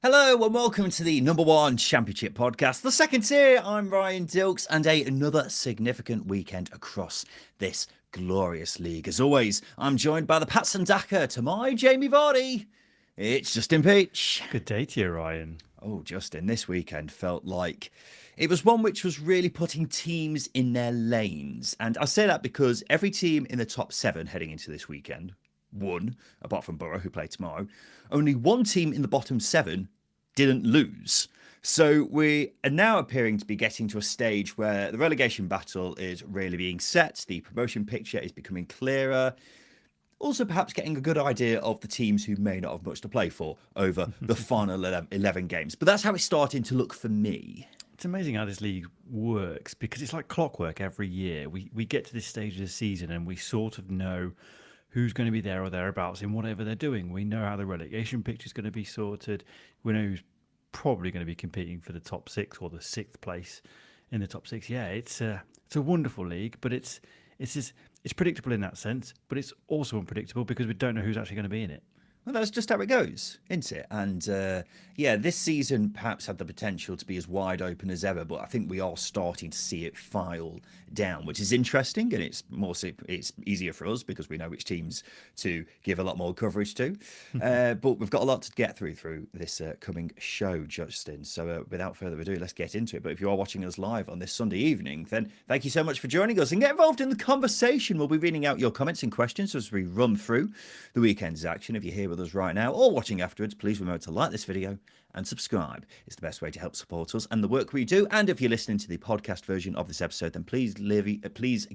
Hello and welcome to the number one championship podcast, the second tier. I'm Ryan Dilks, and another significant weekend across this glorious league. As always, I'm joined by the Pats and Daka. To my Jamie Vardy, it's Justin Peach. Good day to you, Ryan. Oh, Justin, this weekend felt like it was one which was really putting teams in their lanes. And I say that because every team in the top seven heading into this weekend won, apart from Borough, who play tomorrow. Only one team in the bottom seven didn't lose. So we are now appearing to be getting to a stage where the relegation battle is really being set. The promotion picture is becoming clearer. Also, perhaps getting a good idea of the teams who may not have much to play for over the final 11 games. But that's how it's starting to look for me. It's amazing how this league works because it's like clockwork every year. We get to this stage of the season and we sort of know who's going to be there or thereabouts in whatever they're doing. We know how the relegation picture is going to be sorted. We know who's probably going to be competing for the top six or the sixth place in the top six. Yeah, it's a wonderful league, but it's predictable in that sense, but it's also unpredictable because we don't know who's actually going to be in it. Well, that's just how it goes, isn't it? And this season perhaps had the potential to be as wide open as ever, but I think we are starting to see it file down, which is interesting, and it's easier for us because we know which teams to give a lot more coverage to. But we've got a lot to get through this coming show, Justin. So without further ado, let's get into it. But if you are watching us live on this Sunday evening, then thank you so much for joining us and get involved in the conversation. We'll be reading out your comments and questions as we run through the weekend's action. If you're here with us right now or watching afterwards, please remember to like this video and subscribe. It's the best way to help support us and the work we do. And if you're listening to the podcast version of this episode, then please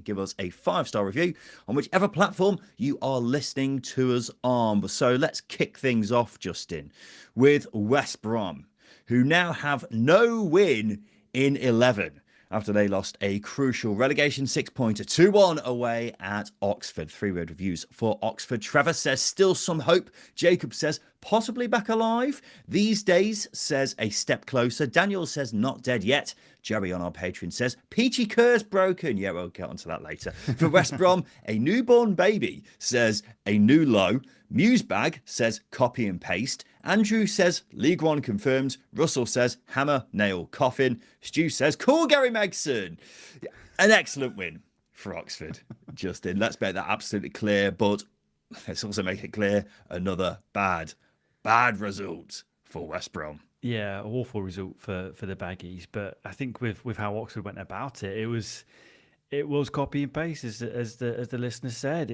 give us a 5-star review on whichever platform you are listening to us on. So let's kick things off, Justin, with West Brom, who now have no win in 11 after they lost a crucial relegation 6-pointer 2-1 away at Oxford. 3-word reviews for Oxford. Trevor says still some hope. Jacob says possibly back alive these days, says a step closer. Daniel says not dead yet. Jerry on our Patreon says Peachy curse broken. Yeah, we'll get onto that later. For West Brom, a newborn baby says a new low. Musebag says copy and paste. Andrew says League One confirmed. Russell says hammer, nail, coffin. Stu says cool Gary Megson. An excellent win for Oxford, Justin. Let's make that absolutely clear. But let's also make it clear another bad result for West Brom. Yeah, awful result for the Baggies. But I think with how Oxford went about it, it was copy and paste, as the listener said.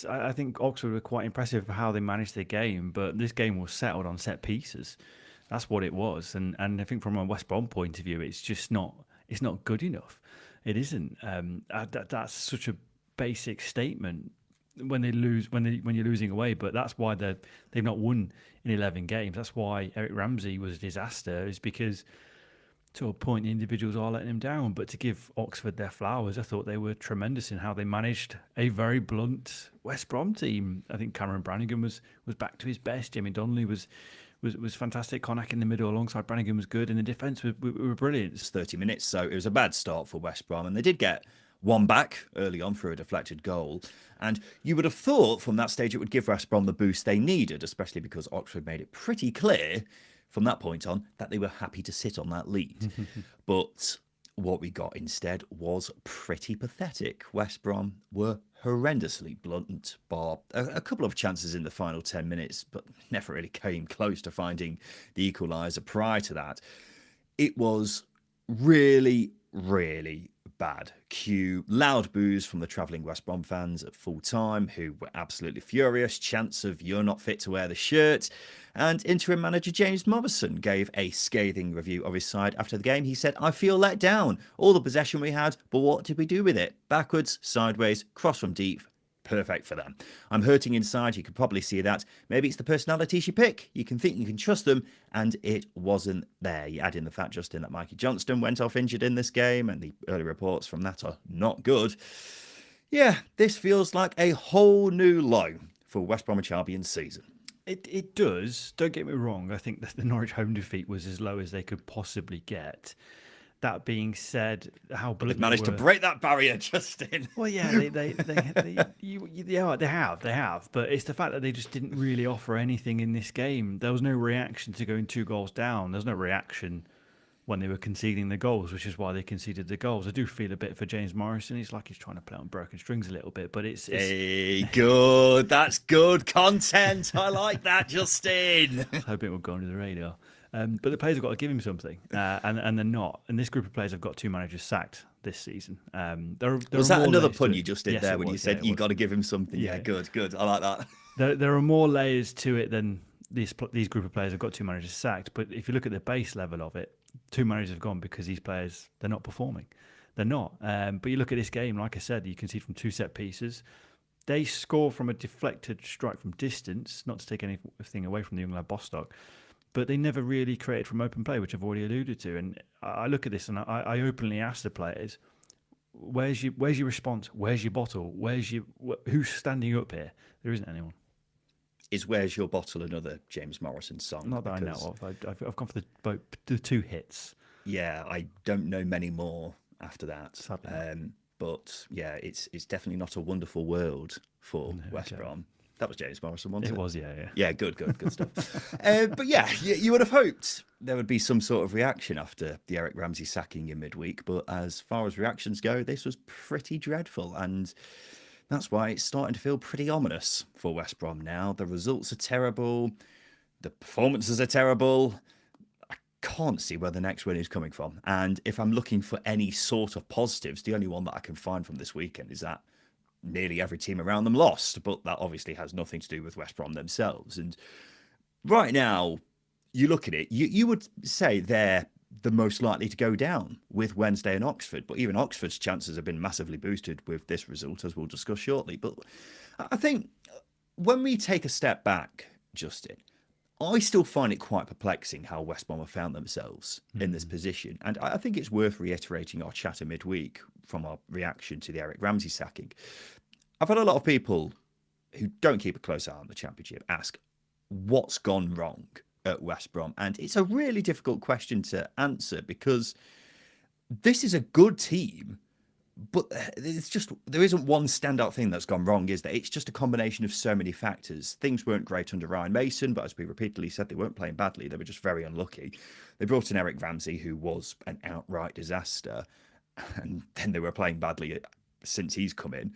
I think Oxford were quite impressive for how they managed the game, but this game was settled on set pieces. That's what it was, and I think from a West Brom point of view, it's not good enough. It isn't. That's such a basic statement when you're losing away, but that's why they've not won in 11 games. That's why Eric Ramsey was a disaster, is because to a point, the individuals are letting him down. But to give Oxford their flowers, I thought they were tremendous in how they managed a very blunt West Brom team. I think Cameron Brannigan was back to his best. Jamie Donnelly was fantastic. Connacht in the middle alongside Brannigan was good, and the defence were brilliant. It's 30 minutes, so it was a bad start for West Brom, and they did get one back early on through a deflected goal. And you would have thought from that stage it would give West Brom the boost they needed, especially because Oxford made it pretty clear from that point on that they were happy to sit on that lead. But what we got instead was pretty pathetic. West Brom were horrendously blunt, bar a couple of chances in the final 10 minutes, but never really came close to finding the equaliser prior to that. It was really, really bad. Cue loud boos from the travelling West Brom fans at full time, who were absolutely furious. Chants of "you're not fit to wear the shirt." And interim manager James Morrison gave a scathing review of his side after the game. He said, "I feel let down. All the possession we had, but what did we do with it? Backwards, sideways, cross from deep. Perfect for them. I'm hurting inside. You could probably see that. Maybe it's the personalities you pick. You can think you can trust them, and it wasn't there." You add in the fact, Justin, that Mikey Johnston went off injured in this game, and the early reports from that are not good. Yeah, this feels like a whole new low for West Bromwich Albion's season. It does. Don't get me wrong. I think that the Norwich home defeat was as low as they could possibly get. That being said, how But they've blunt managed they to were. break that barrier, Justin. Well, yeah, they have, but it's the fact that they just didn't really offer anything in this game. There was no reaction to going 2 goals down. There's no reaction when they were conceding the goals, which is why they conceded the goals. I do feel a bit for James Morrison. It's like he's trying to play on broken strings a little bit, but it's Hey, good. That's good content. I like that, Justin. I was hoping it would go under the radar. But the players have got to give him something, and they're not. And this group of players have got 2 managers sacked this season. Was that another pun you just did yes, there when you said you got to give him something? Yeah, Yeah. good. I like that. There are more layers to it than these group of players have got 2 managers sacked. But if you look at the base level of it, 2 managers have gone because these players, they're not performing. They're not. But you look at this game, like I said, you can see from 2 set pieces. They score from a deflected strike from distance, not to take anything away from the young lad Bostock, but they never really created from open play, which I've already alluded to. And I look at this and I openly ask the players, where's your response? Where's your bottle? Who's standing up here? There isn't anyone. Is Where's Your Bottle another James Morrison song? Not that I know of. I've gone for the 2 hits. Yeah, I don't know many more after that. Sadly. But yeah, it's definitely not a wonderful world for West Brom. That was James Morrison, wasn't it? It was, yeah. Yeah, good stuff. But yeah, you would have hoped there would be some sort of reaction after the Eric Ramsey sacking in midweek. But as far as reactions go, this was pretty dreadful. And that's why it's starting to feel pretty ominous for West Brom now. The results are terrible. The performances are terrible. I can't see where the next win is coming from. And if I'm looking for any sort of positives, the only one that I can find from this weekend is that nearly every team around them lost, but that obviously has nothing to do with West Brom themselves. And right now, you look at it, you would say they're the most likely to go down with Wednesday and Oxford, but even Oxford's chances have been massively boosted with this result, as we'll discuss shortly. But I think when we take a step back, Justin, I still find it quite perplexing how West Brom have found themselves in this position. And I think it's worth reiterating our chatter midweek from our reaction to the Eric Ramsey sacking. I've had a lot of people who don't keep a close eye on the Championship ask, what's gone wrong at West Brom? And it's a really difficult question to answer because this is a good team, but it's just, there isn't one standout thing that's gone wrong, is there? It's just a combination of so many factors. Things weren't great under Ryan Mason, but as we repeatedly said, they weren't playing badly. They were just very unlucky. They brought in Eric Ramsey, who was an outright disaster, and then they were playing badly since he's come in.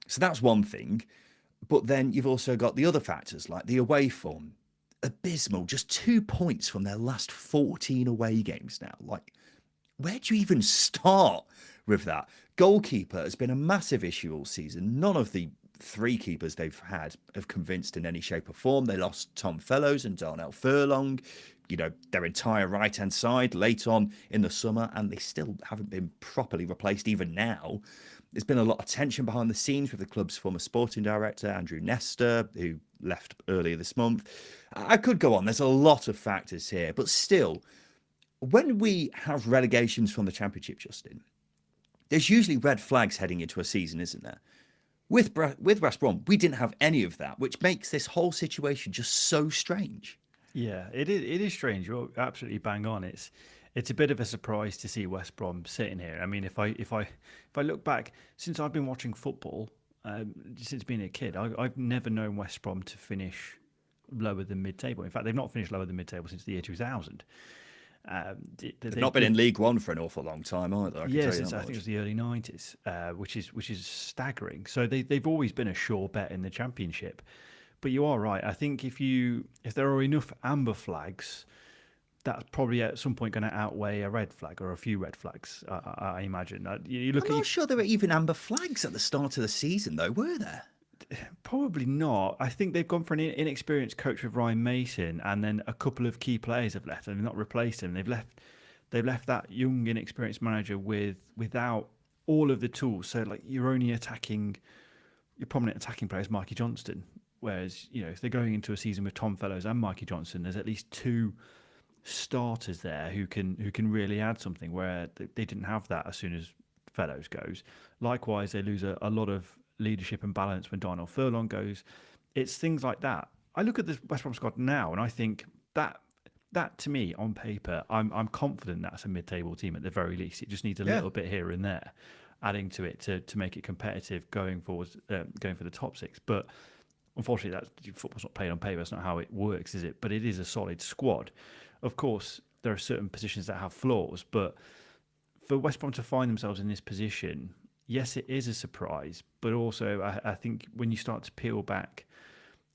So that's one thing. But then you've also got the other factors, like the away form. Abysmal, just 2 points from their last 14 away games now. Like, where do you even start with that? Goalkeeper has been a massive issue all season. None of the 3 keepers they've had have convinced in any shape or form. They lost Tom Fellows and Darnell Furlong, their entire right-hand side late on in the summer, and they still haven't been properly replaced even now. There's been a lot of tension behind the scenes with the club's former sporting director, Andrew Nestor, who left earlier this month. I could go on. There's a lot of factors here, but still, when we have relegations from the Championship, Justin, there's usually red flags heading into a season, isn't there? With West Brom, we didn't have any of that, which makes this whole situation just so strange. Yeah, it is strange. You're absolutely bang on. It's a bit of a surprise to see West Brom sitting here. I mean, if I look back, since I've been watching football, since being a kid, I've never known West Brom to finish lower than mid-table. In fact, they've not finished lower than mid-table since the year 2000. They've not been in League One for an awful long time either. Since I think it was the early 90s, which is staggering. So they've always been a sure bet in the Championship. But you are right. I think if there are enough amber flags, that's probably at some point going to outweigh a red flag or a few red flags, I imagine. I'm not sure there were even amber flags at the start of the season, though, were there? Probably not. I think they've gone for an inexperienced coach with Ryan Mason, and then a couple of key players have left and they've not replaced him. They've left that young, inexperienced manager without all of the tools. So, like, your prominent attacking player is Mikey Johnston. Whereas, if they're going into a season with Tom Fellows and Mikey Johnston, there's at least 2 starters there who can really add something, where they didn't have that as soon as Fellows goes. Likewise, they lose a lot of leadership and balance when Darnell Furlong goes. It's things like that. I look at the West Brom squad now and I think that that to me, on paper, I'm confident that's a mid-table team at the very least. It just needs a Yeah. little bit here and there, adding to it to make it competitive going forward, going for the top six. But unfortunately, football's not played on paper. That's not how it works, is it? But it is a solid squad. Of course, there are certain positions that have flaws, but for West Brom to find themselves in this position, yes, it is a surprise. But also, I think when you start to peel back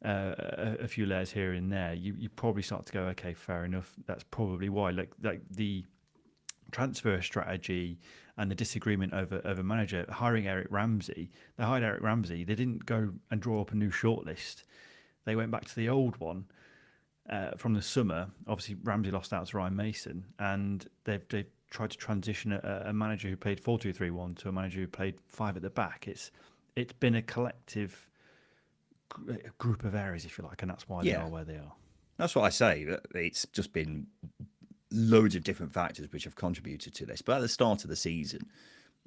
a few layers here and there, you probably start to go, okay, fair enough. That's probably why. Like the transfer strategy and the disagreement over manager hiring Eric Ramsey. They hired Eric Ramsey. They didn't go and draw up a new shortlist. They went back to the old one from the summer. Obviously, Ramsey lost out to Ryan Mason, and they've tried to transition a manager who played 4-2-3-1 to a manager who played 5 at the back. It's been a collective group of errors, if you like, and that's why they are where they are. That's what I say. It's just been loads of different factors which have contributed to this. But at the start of the season,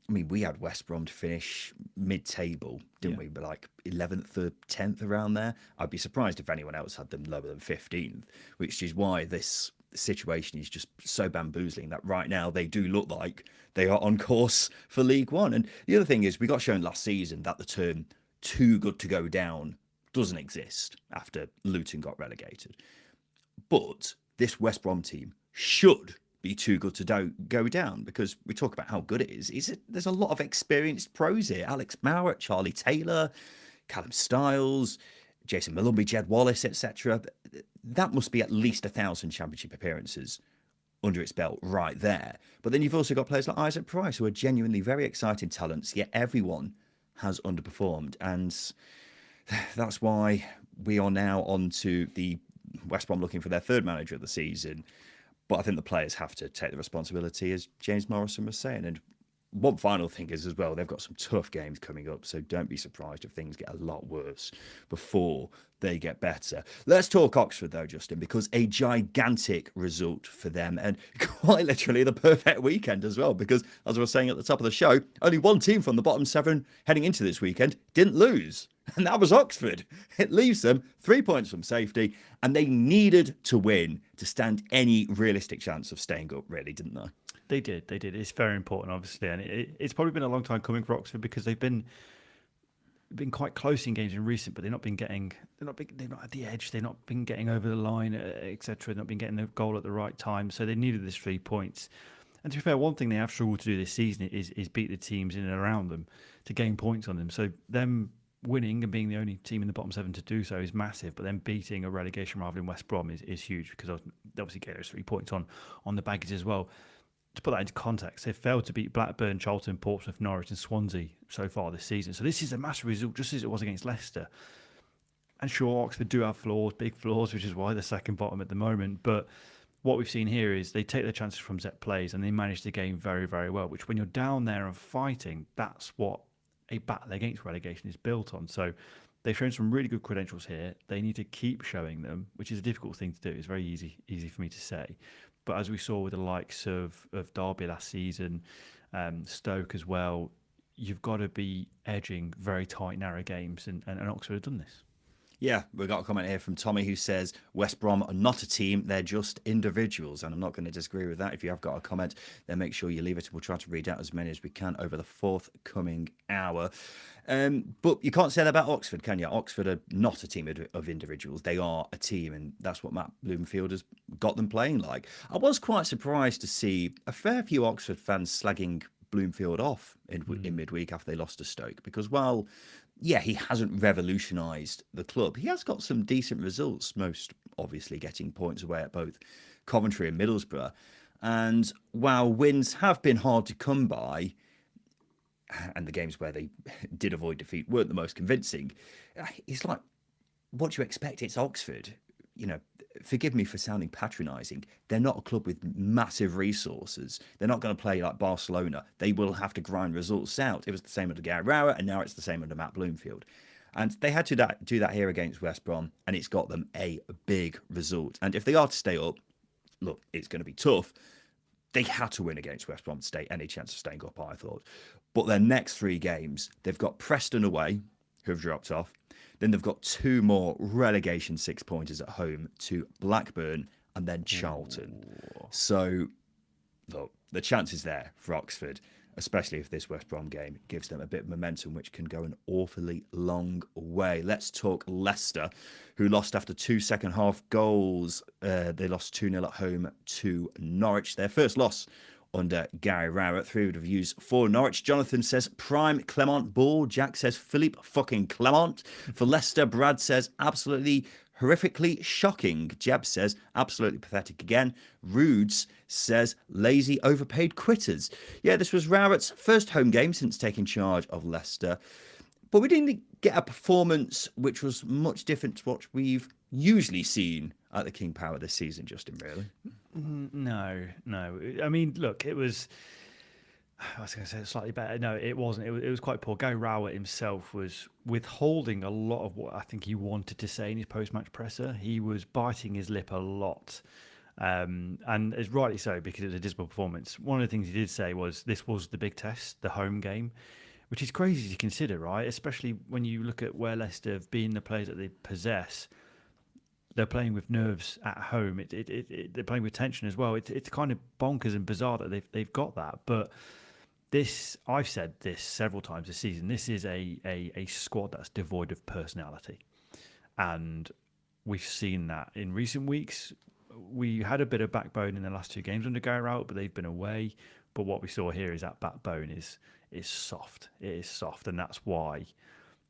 I mean, we had West Brom to finish mid-table, didn't we? But like 11th or 10th around there. I'd be surprised if anyone else had them lower than 15th, which is why this situation is just so bamboozling that right now they do look like they are on course for League One. And the other thing is, we got shown last season that the term too good to go down doesn't exist after Luton got relegated. But this West Brom team should be too good to go down, because we talk about how good it is. There's a lot of experienced pros here. Alex Mowat, Charlie Taylor, Callum Stiles, Jason Malumbi, Jed Wallace, etc. That must be at least 1,000 championship appearances under its belt right there. But then you've also got players like Isaac Price, who are genuinely very exciting talents, yet everyone has underperformed. And that's why we are now on to the West Brom looking for their third manager of the season. But I think the players have to take the responsibility, as James Morrison was saying. And one final thing is as well, they've got some tough games coming up, so don't be surprised if things get a lot worse before they get better. Let's talk Oxford though, Justin, because a gigantic result for them, and quite literally the perfect weekend as well, because as I was saying at the top of the show, only one team from the bottom 7 heading into this weekend didn't lose. And that was Oxford. It leaves them 3 points from safety, and they needed to win to stand any realistic chance of staying up, really, didn't they? They did. It's very important, obviously, and it's probably been a long time coming for Oxford, because they've been quite close in games in recent, but they're not at the edge. They've not been getting over the line, etc. Not been getting the goal at the right time. So they needed this 3 points. And to be fair, one thing they have struggled to do this season is beat the teams in and around them to gain points on them. So them winning and being the only team in the bottom 7 to do so is massive, but then beating a relegation rival in West Brom is huge, because they obviously get those 3 points on the Baggies as well. To put that into context, they've failed to beat Blackburn, Charlton, Portsmouth, Norwich and Swansea so far this season. So this is a massive result, just as it was against Leicester. And sure, Oxford do have flaws, big flaws, which is why they're second bottom at the moment. But what we've seen here is they take their chances from set plays and they manage the game very, very well, which when you're down there and fighting, that's what a battle against relegation is built on. So they've shown some really good credentials here. They need to keep showing them, which is a difficult thing to do. It's very easy for me to say. But as we saw with the likes of Derby last season, Stoke as well, you've got to be edging very tight, narrow games, and Oxford have done this. Yeah, we've got a comment here from Tommy who says, West Brom are not a team, they're just individuals. And I'm not going to disagree with that. If you have got a comment, then make sure you leave it. We'll try to read out as many as we can over the forthcoming hour. But you can't say that about Oxford, can you? Oxford are not a team of individuals. They are a team, and that's what Matt Bloomfield has got them playing like. I was quite surprised to see a fair few Oxford fans slagging Bloomfield off in midweek after they lost to Stoke, because while he hasn't revolutionised the club, he has got some decent results, most obviously getting points away at both Coventry and Middlesbrough. And while wins have been hard to come by, and the games where they did avoid defeat weren't the most convincing, it's like, what do you expect? It's Oxford. You know, forgive me for sounding patronising. They're not a club with massive resources. They're not going to play like Barcelona. They will have to grind results out. It was the same under Gary Rowett, and now it's the same under Matt Bloomfield. And they had to do that here against West Brom, and it's got them a big result. And if they are to stay up, look, it's going to be tough. They had to win against West Brom to stay any chance of staying up, I thought. But their next 3 games, they've got Preston away, who have dropped off. Then they've got 2 more relegation 6-pointers at home to Blackburn and then Charlton. So, look, the chance is there for Oxford, especially if this West Brom game gives them a bit of momentum, which can go an awfully long way. Let's talk Leicester, who lost after 2 second-half goals. They lost 2-0 at home to Norwich. Their first loss under Gary Rowett. 3 reviews for Norwich. Jonathan says, prime Clement ball. Jack says, Philippe fucking Clement. For Leicester, Brad says, absolutely horrifically shocking. Jeb says, absolutely pathetic again. Rudes says, lazy, overpaid quitters. Yeah, this was Rowett's first home game since taking charge of Leicester. But we didn't get a performance which was much different to what we've usually seen at the King Power this season, Justin, really. No. I mean, look, it was... I was going to say slightly better. No, it wasn't. It was quite poor. Gary Rowett himself was withholding a lot of what I think he wanted to say in his post-match presser. He was biting his lip a lot. And it's rightly so, because it was a dismal performance. One of the things he did say was this was the big test, the home game, which is crazy to consider, right? Especially when you look at where Leicester have been, the players that they possess. They're playing with nerves at home. They're playing with tension as well. It's kind of bonkers and bizarre that they've got that. But this, I've said this several times this season, this is a squad that's devoid of personality. And we've seen that in recent weeks. We had a bit of backbone in the last 2 games under Gary Rowett, but they've been away. But what we saw here is that backbone is soft. It is soft, and that's why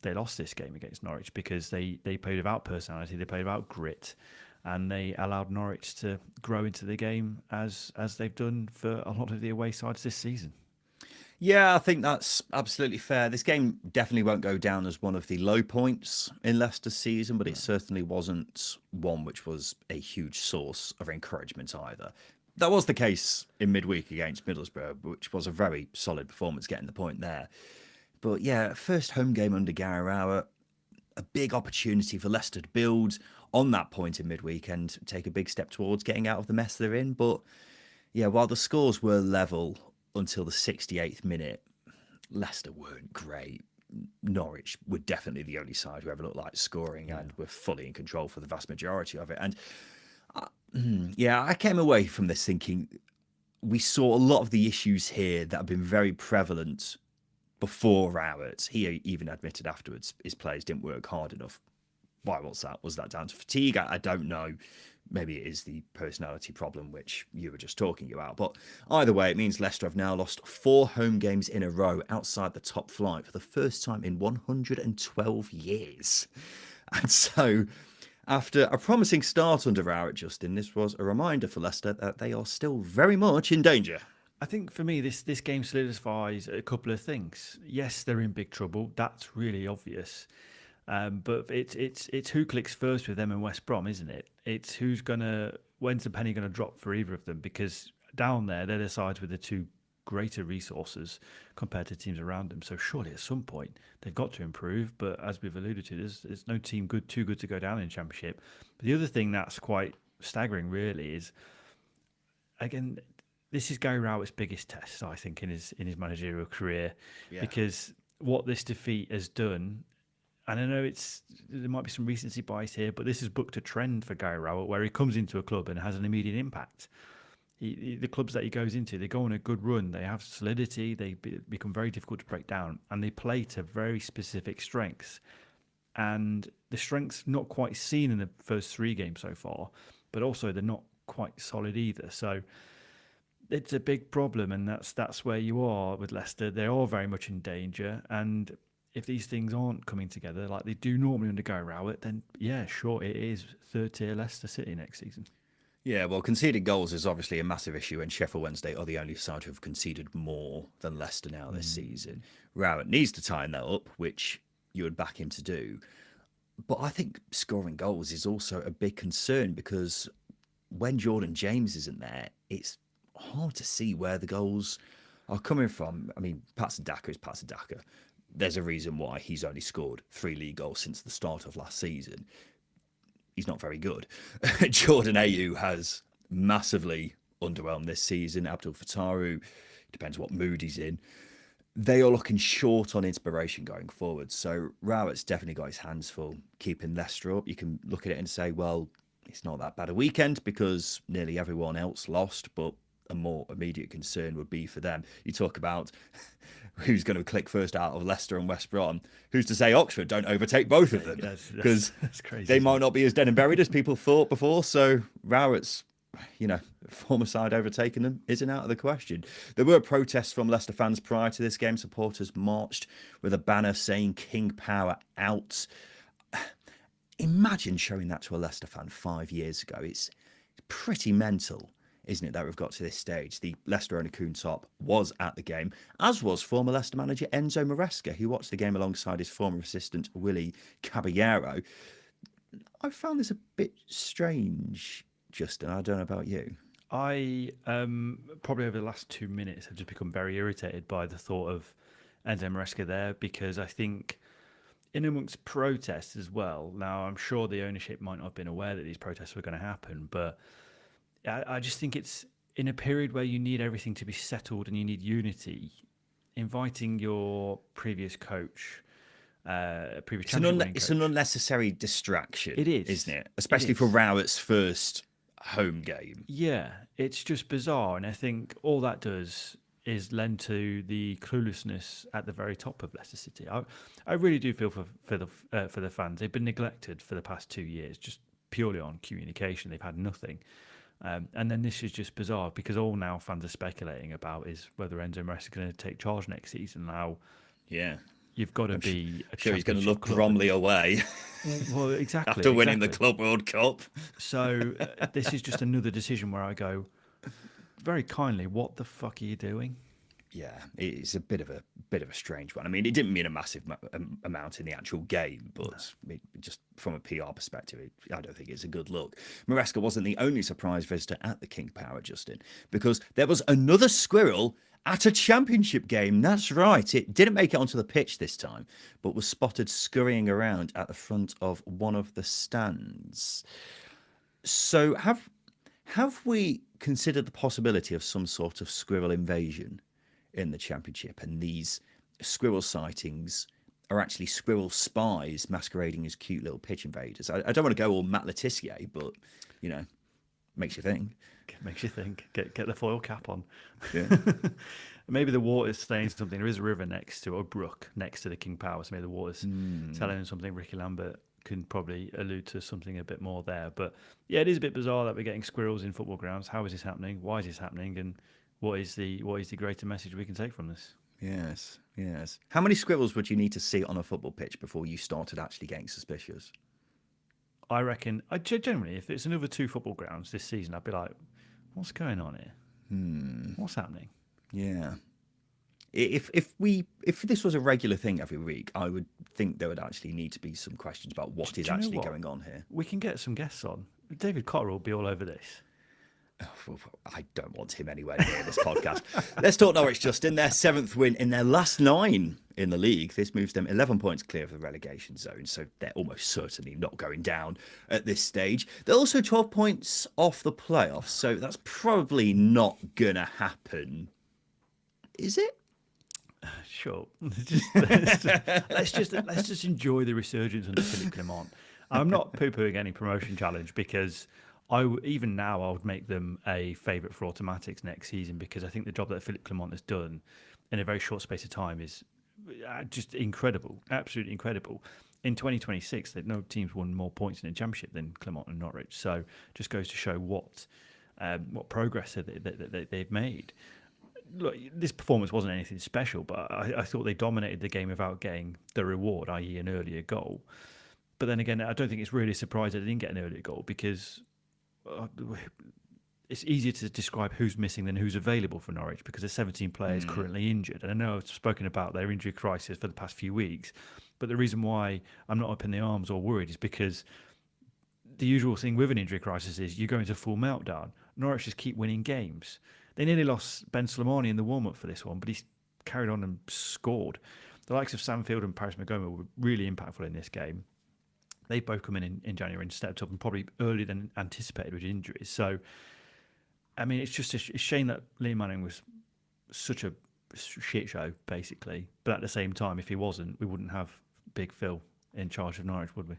they lost this game against Norwich, because they played without personality, they played without grit, and they allowed Norwich to grow into the game as they've done for a lot of the away sides this season. Yeah, I think that's absolutely fair. This game definitely won't go down as one of the low points in Leicester's season, but it certainly wasn't one which was a huge source of encouragement either. That was the case in midweek against Middlesbrough, which was a very solid performance, getting the point there. But yeah, first home game under Gary Rowett, a big opportunity for Leicester to build on that point in midweek and take a big step towards getting out of the mess they're in. But yeah, while the scores were level until the 68th minute, Leicester weren't great. Norwich were definitely the only side who ever looked like scoring and were fully in control for the vast majority of it. And I came away from this thinking we saw a lot of the issues here that have been very prevalent before Rowett. He even admitted afterwards his players didn't work hard enough. Why was that? Was that down to fatigue? I don't know. Maybe it is the personality problem, which you were just talking about. But either way, it means Leicester have now lost 4 home games in a row outside the top flight for the first time in 112 years. And so, after a promising start under Rowett, Justin, this was a reminder for Leicester that they are still very much in danger. I think for me, this game solidifies a couple of things. Yes, they're in big trouble. That's really obvious. But it's who clicks first with them and West Brom, isn't it? It's when's the penny going to drop for either of them? Because down there, they're the sides with the 2 greater resources compared to teams around them. So surely at some point they've got to improve. But as we've alluded to, there's no team too good to go down in Championship. But the other thing that's quite staggering, really, is again, this is Gary Rowett's biggest test, I think, in his managerial career, because what this defeat has done. And I know there might be some recency bias here, but this has booked a trend for Gary Rowett where he comes into a club and has an immediate impact. The clubs that he goes into, they go on a good run, they have solidity, they become very difficult to break down, and they play to very specific strengths. And the strengths not quite seen in the first 3 games so far, but also they're not quite solid either. So it's a big problem, and that's where you are with Leicester. They are very much in danger, and if these things aren't coming together like they do normally under Gary Rowett, then yeah, sure, it is 3rd-tier Leicester City next season. Yeah, well, conceded goals is obviously a massive issue, and Sheffield Wednesday are the only side who have conceded more than Leicester now this season. Rowett needs to tighten that up, which you would back him to do. But I think scoring goals is also a big concern, because when Jordan James isn't there, it's hard to see where the goals are coming from. I mean, Patson Daka is Patson Daka. There's a reason why he's only scored 3 league goals since the start of last season. He's not very good. Jordan Ayew has massively underwhelmed this season. Abdul Fataru, depends what mood he's in. They are looking short on inspiration going forward. So Rowett's definitely got his hands full keeping Leicester up. You can look at it and say, well, it's not that bad a weekend because nearly everyone else lost, but a more immediate concern would be for them. You talk about who's going to click first out of Leicester and West Brom. Who's to say Oxford don't overtake both of them? Because that's crazy. they might not be as dead and buried as people thought before. So Rowett's, former side overtaking them isn't out of the question. There were protests from Leicester fans prior to this game. Supporters marched with a banner saying King Power out. Imagine showing that to a Leicester fan 5 years ago. It's pretty mental, isn't it, that we've got to this stage? The Leicester owner Kuhn-Top was at the game, as was former Leicester manager Enzo Maresca, who watched the game alongside his former assistant Willie Caballero. I found this a bit strange, Justin. I don't know about you. I probably over the last 2 minutes have just become very irritated by the thought of Enzo Maresca there, because I think in amongst protests as well, now I'm sure the ownership might not have been aware that these protests were going to happen, but I just think it's in a period where you need everything to be settled and you need unity, inviting your previous coach, previous championship It's an unnecessary distraction. It is, isn't it? Especially for Rowett's first home game. Yeah, it's just bizarre, and I think all that does is lend to the cluelessness at the very top of Leicester City. I really do feel for the fans. They've been neglected for the past 2 years, just purely on communication. They've had nothing. And then this is just bizarre because all now fans are speculating about is whether Enzo Maresca is going to take charge next season. Now, you've got to be. I'm sure he's going to look Bromley away. Well, exactly. After winning the Club World Cup. So this is just another decision where I go, very kindly, what the fuck are you doing? Yeah, it's a bit of a strange one. I mean, it didn't mean a massive amount in the actual game, but just from a PR perspective, I don't think it's a good look. Maresca wasn't the only surprise visitor at the King Power, Justin, because there was another squirrel at a championship game. That's right. It didn't make it onto the pitch this time, but was spotted scurrying around at the front of one of the stands. So have we considered the possibility of some sort of squirrel invasion in the Championship, and these squirrel sightings are actually squirrel spies masquerading as cute little pitch invaders? I don't want to go all Matt Letizia, but makes you think. Makes you think. Get the foil cap on. Yeah. Maybe the water's saying something. There is a river next to, or a brook next to the King Power, so maybe the water's telling them something. Ricky Lambert can probably allude to something a bit more there. But yeah, it is a bit bizarre that we're getting squirrels in football grounds. How is this happening? Why is this happening? And what is the greater message we can take from this? Yes. How many squirrels would you need to see on a football pitch before you started actually getting suspicious? I reckon, generally, if it's another 2 football grounds this season, I'd be like, what's going on here? What's happening? Yeah. If this was a regular thing every week, I would think there would actually need to be some questions about what is actually going on here. We can get some guests on. David Cotter will be all over this. I don't want him anywhere near this podcast. Let's talk Norwich, Justin. Their 7th win in their last 9 in the league. This moves them 11 points clear of the relegation zone, so they're almost certainly not going down at this stage. They're also 12 points off the playoffs, so that's probably not going to happen. Is it? Sure. Let's just enjoy the resurgence under Philippe Clement. I'm not poo-pooing any promotion challenge because even now I would make them a favourite for automatics next season, because I think the job that Philippe Clement has done in a very short space of time is just incredible, absolutely incredible. In 2026, no teams won more points in the Championship than Clement and Norwich. So just goes to show what progress they've made. Look, this performance wasn't anything special, but I thought they dominated the game without getting the reward, i.e. an earlier goal. But then again, I don't think it's really a surprise that they didn't get an earlier goal, because it's easier to describe who's missing than who's available for Norwich, because there's 17 players currently injured. And I know I've spoken about their injury crisis for the past few weeks, but the reason why I'm not up in the arms or worried is because the usual thing with an injury crisis is you go into full meltdown. Norwich just keep winning games. They nearly lost Ben Slimani in the warm-up for this one, but he's carried on and scored. The likes of Samfield and Paris Magoma were really impactful in this game. They both come in January and stepped up, and probably earlier than anticipated with injuries. So, I mean, it's just a shame that Liam Manning was such a shit show, basically. But at the same time, if he wasn't, we wouldn't have Big Phil in charge of Norwich, would we?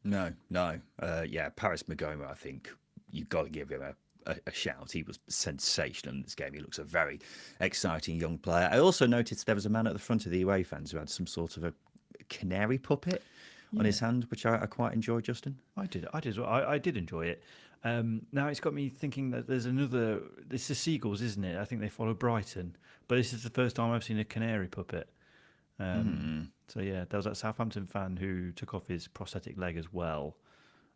No. Yeah, Paris Magoma, I think you've got to give him a shout. He was sensational in this game. He looks a very exciting young player. I also noticed there was a man at the front of the away fans who had some sort of a canary puppet on his hand, which I quite enjoyed, Justin. I did. I did enjoy it. Now it's got me thinking that there's another. It's the Seagulls, isn't it? I think they follow Brighton, but this is the first time I've seen a canary puppet. So yeah, there was that Southampton fan who took off his prosthetic leg as well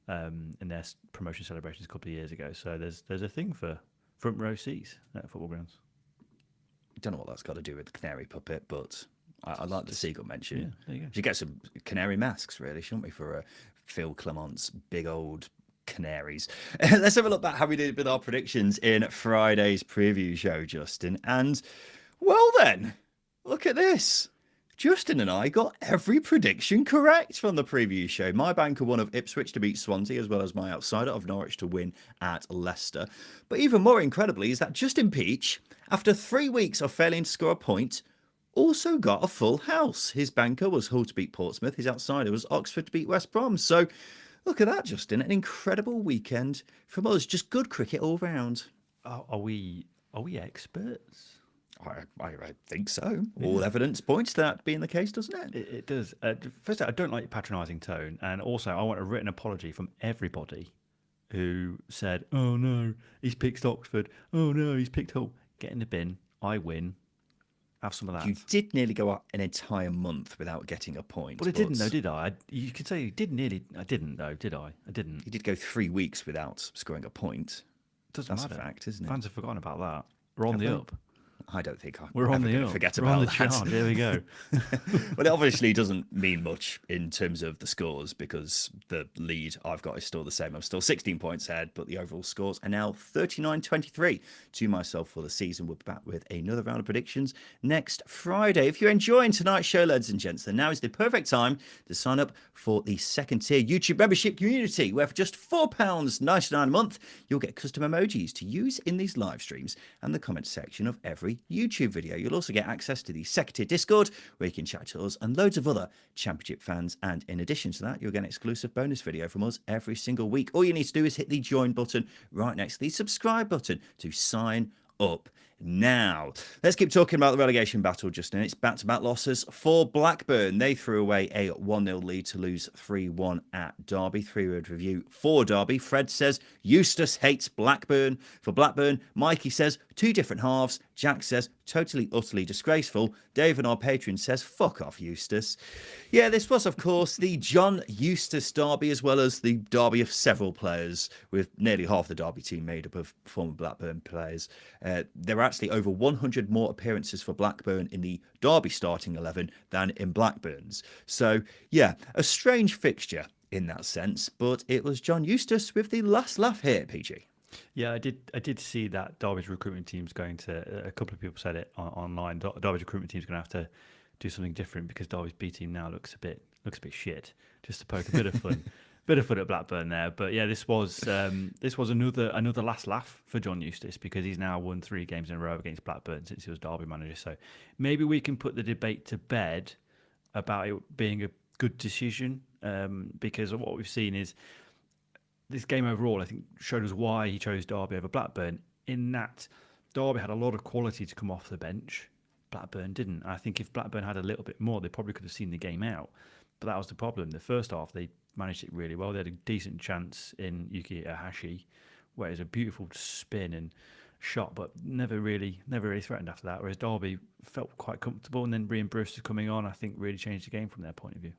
in their promotion celebrations a couple of years ago. So there's a thing for front row seats at football grounds. Don't know what that's got to do with the canary puppet, but I like the seagull mention. Yeah, there you go. We should get some canary masks, really, shouldn't we, for Phil Clement's big old canaries. Let's have a look back how we did with our predictions in Friday's preview show, Justin. And, well then, look at this. Justin and I got every prediction correct from the preview show. My banker won of Ipswich to beat Swansea, as well as my outsider of Norwich to win at Leicester. But even more incredibly is that Justin Peach, after 3 weeks of failing to score a point, also got a full house. His banker was Hull to beat Portsmouth. His outsider was Oxford to beat West Brom. So look at that, Justin. An incredible weekend from us. Just good cricket all round. Are we experts? I think so. Yeah. All evidence points to that being the case, doesn't it? It does. First, I don't like your patronising tone. And also, I want a written apology from everybody who said, oh no, he's picked Oxford. Oh no, he's picked Hull. Get in the bin. I win. Have some of that. You did nearly go up an entire month without getting a point. But I didn't, though, did I? You could say you did nearly. I didn't, though, did I? I didn't. You did go 3 weeks without scoring a point. Doesn't matter. That's a fact, isn't it? Fans have forgotten about that. We're on the up. I don't think we're on the up. Forget We're about on the that. chart. There we go. Well, it obviously doesn't mean much in terms of the scores because the lead I've got is still the same. I'm still 16 points ahead, but the overall scores are now 39-23 to myself for the season. We'll be back with another round of predictions next Friday. If you're enjoying tonight's show, ladies and gents, then now is the perfect time to sign up for the second tier YouTube membership community, where for just £4.99 a month, you'll get custom emojis to use in these live streams and the comment section of every YouTube video. You'll also get access to the second tier Discord, where you can chat to us and loads of other Championship fans. And in addition to that, you'll get an exclusive bonus video from us every single week. All you need to do is hit the join button right next to the subscribe button to sign up now. Let's keep talking about the relegation battle, Justin. It's back-to-back losses for Blackburn. They threw away a 1-0 lead to lose 3-1 at Derby. 3-word review for Derby. Fred says Eustace hates Blackburn. For Blackburn, Mikey says 2 different halves. Jack says totally, utterly disgraceful. David, our patron, says fuck off, Eustace. Yeah, this was, of course, the John Eustace derby, as well as the derby of several players, with nearly half the Derby team made up of former Blackburn players. There were actually over 100 more appearances for Blackburn in the Derby starting 11 than in Blackburn's. So, yeah, a strange fixture in that sense, but it was John Eustace with the last laugh here, PG. Yeah, I did see that Derby's recruitment team's going to. A couple of people said it online. Derby's recruitment team's going to have to do something different because Derby's B team now looks a bit shit. Just to poke a bit of fun, at Blackburn there. But yeah, this was another last laugh for John Eustace because he's now won 3 games in a row against Blackburn since he was Derby manager. So maybe we can put the debate to bed about it being a good decision because of what we've seen is. This game overall, I think, showed us why he chose Derby over Blackburn, in that Derby had a lot of quality to come off the bench. Blackburn didn't. I think if Blackburn had a little bit more, they probably could have seen the game out. But that was the problem. The first half, they managed it really well. They had a decent chance in Yuki Ahashi, where it was a beautiful spin and shot, but never really threatened after that. Whereas Derby felt quite comfortable, and then Brian Brewster coming on, I think, really changed the game from their point of view.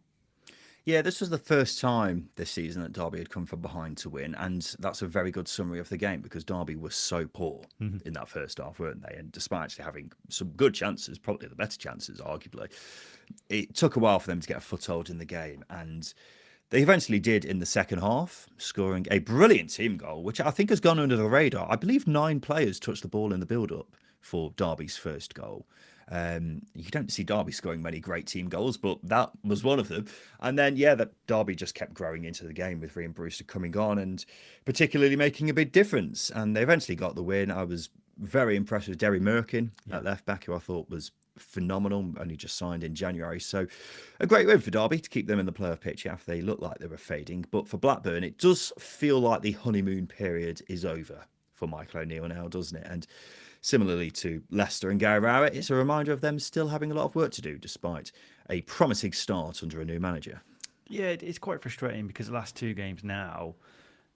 Yeah, this was the first time this season that Derby had come from behind to win, and that's a very good summary of the game because Derby was so poor in that first half, weren't they? And despite actually having some good chances, probably the better chances, arguably, it took a while for them to get a foothold in the game, and they eventually did in the second half, scoring a brilliant team goal, which I think has gone under the radar. I believe 9 players touched the ball in the build-up for Derby's first goal. You don't see Derby scoring many great team goals, but that was one of them. And then, yeah, that Derby just kept growing into the game with Ryan Brewster coming on and particularly making a big difference. And they eventually got the win. I was very impressed with Derry Merkin at left back, who I thought was phenomenal, only just signed in January. So a great win for Derby to keep them in the playoff picture after they looked like they were fading. But for Blackburn, it does feel like the honeymoon period is over for Michael O'Neill now, doesn't it? And similarly to Leicester and Gary Rowett, it's a reminder of them still having a lot of work to do despite a promising start under a new manager. Yeah, it's quite frustrating because the last 2 games now,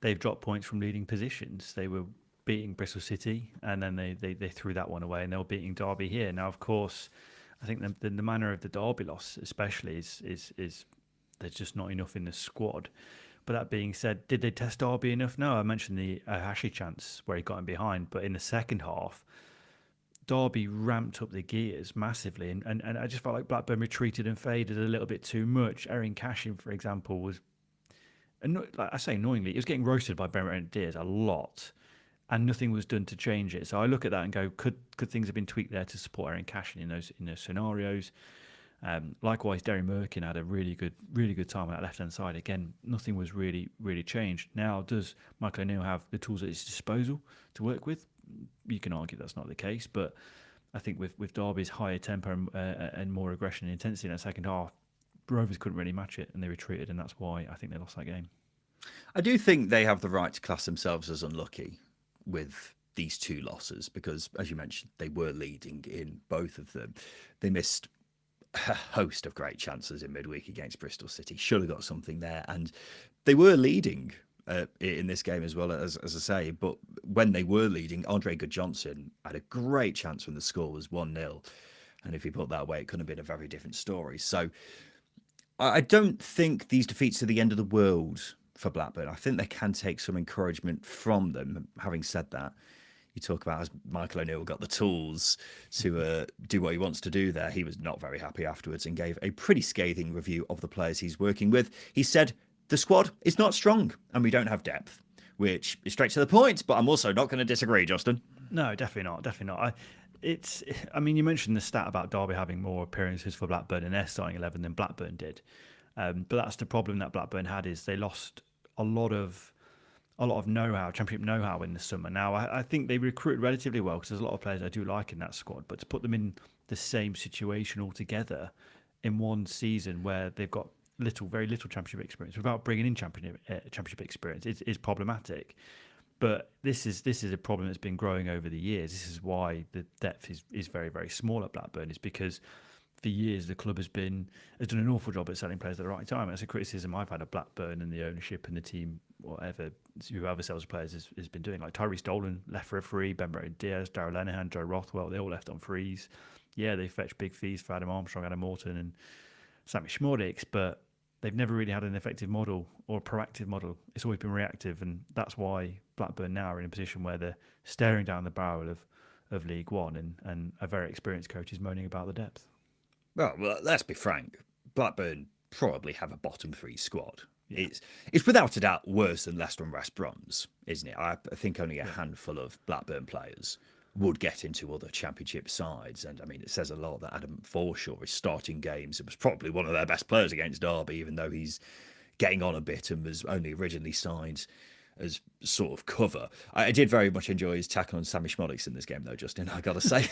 they've dropped points from leading positions. They were beating Bristol City, and then they threw that one away, and they were beating Derby here. Now, of course, I think the manner of the Derby loss, especially, is there's just not enough in the squad. But that being said, did they test Derby enough? No, I mentioned the Hashi chance where he got in behind, but in the second half, Derby ramped up the gears massively, and I just felt like Blackburn retreated and faded a little bit too much. Erin Cashin, for example, was, like I say, annoyingly, he was getting roasted by Bernard Diaz a lot, and nothing was done to change it. So I look at that and go, could things have been tweaked there to support Erin Cashin in those scenarios? Likewise, Derry Merkin had a really good time on that left-hand side. Again, nothing was really changed. Now, does Michael O'Neill have the tools at his disposal to work with? You can argue that's not the case, but I think with Derby's higher tempo and more aggression and intensity in that second half, Rovers couldn't really match it, and they retreated, and that's why I think they lost that game. I do think they have the right to class themselves as unlucky with these 2 losses because, as you mentioned, they were leading in both of them. They missed a host of great chances in midweek against Bristol City. Should have got something there, and they were leading in this game as well, as I say. But when they were leading, Andre Goodjohnson had a great chance when the score was 1-0. And if he put that away, it could have been a very different story. So I don't think these defeats are the end of the world for Blackburn. I think they can take some encouragement from them. Having said that, you talk about has Michael O'Neill got the tools to do what he wants to do there. He was not very happy afterwards and gave a pretty scathing review of the players he's working with. He said, the squad is not strong and we don't have depth, which is straight to the point, but I'm also not going to disagree, Justin. No, definitely not. I mean, you mentioned the stat about Derby having more appearances for Blackburn in their starting 11 than Blackburn did. But that's the problem that Blackburn had, is they lost a lot of know-how, championship know-how in the summer. Now, I think they recruited relatively well because there's a lot of players I do like in that squad, but to put them in the same situation altogether in one season where they've got very little championship experience without bringing in championship experience is problematic. But this is a problem that's been growing over the years. This is why the depth is very, very small at Blackburn. It's because for years the club has done an awful job at selling players at the right time. That's a criticism I've had of Blackburn and the ownership and the team, whoever sells players has been doing. Like Tyrese Dolan left for a free, Ben Diaz, Darrell Lenihan, Joe Rothwell, they all left on frees. Yeah, they fetched big fees for Adam Armstrong, Adam Morton and Sammy Schmordics, but they've never really had an effective model or a proactive model. It's always been reactive, and that's why Blackburn now are in a position where they're staring down the barrel of League One, and a very experienced coach is moaning about the depth. Well, let's be frank. Blackburn probably have a bottom 3 squad. Yeah. It's without a doubt worse than Leicester and West Brom's, isn't it? I think only a handful of Blackburn players would get into other championship sides. And I mean, it says a lot that Adam Forshaw is starting games. It was probably one of their best players against Derby, even though he's getting on a bit and was only originally signed as sort of cover. I did very much enjoy his tackle on Sammy Schmodics in this game, though, Justin, I got to say.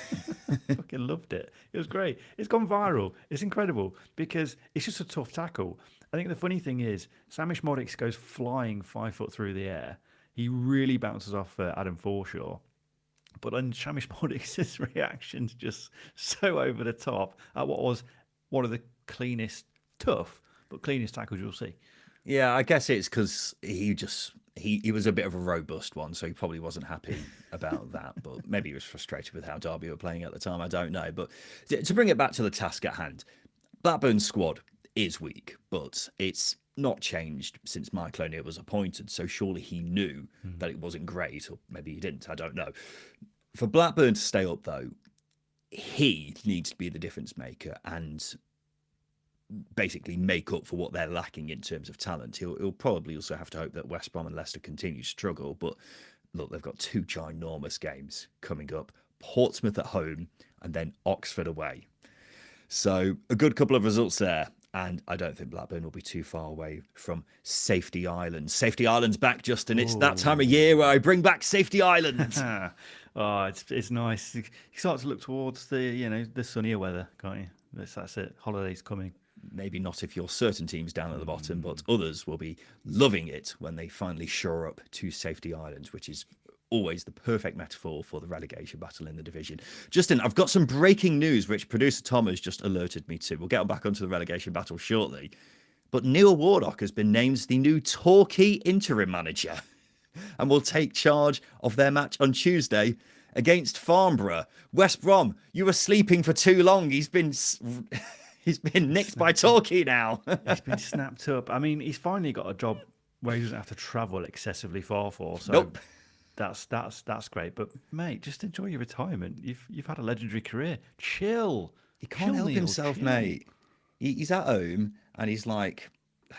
I fucking loved it. It was great. It's gone viral. It's incredible because it's just a tough tackle. I think the funny thing is Sammy Schmodics goes flying 5 foot through the air. He really bounces off Adam Forshaw. But on Sammy Schmodics' reaction's just so over the top at what was one of the cleanest tackles you'll see. Yeah, I guess it's because he was a bit of a robust one, so he probably wasn't happy about that. But maybe he was frustrated with how Derby were playing at the time. I don't know. But to bring it back to the task at hand, Blackburn's squad is weak, but it's not changed since Michael O'Neill was appointed. So surely he knew that it wasn't great, or maybe he didn't. I don't know. For Blackburn to stay up, though, he needs to be the difference maker and basically make up for what they're lacking in terms of talent. He'll probably also have to hope that West Brom and Leicester continue to struggle. But look, they've got 2 ginormous games coming up. Portsmouth at home and then Oxford away. So a good couple of results there. And I don't think Blackburn will be too far away from Safety Island. Safety Island's back, Justin. It's that time of year where I bring back Safety Island. Oh, it's nice. You start to look towards the sunnier weather, can't you? That's it. Holidays coming. Maybe not if you're certain teams down at the bottom, but others will be loving it when they finally shore up to safety islands, which is always the perfect metaphor for the relegation battle in the division. Justin, I've got some breaking news which producer Tom has just alerted me to. We'll get back onto the relegation battle shortly. But Neil Warnock has been named the new Torquay interim manager and will take charge of their match on Tuesday against Farnborough. West Brom, you were sleeping for too long. He's been nicked by Torquay now. He's been snapped up. I mean, he's finally got a job where he doesn't have to travel excessively far for. So nope. That's great. But mate, just enjoy your retirement. You've had a legendary career. Chill. He can't help himself, mate. He's at home and he's like,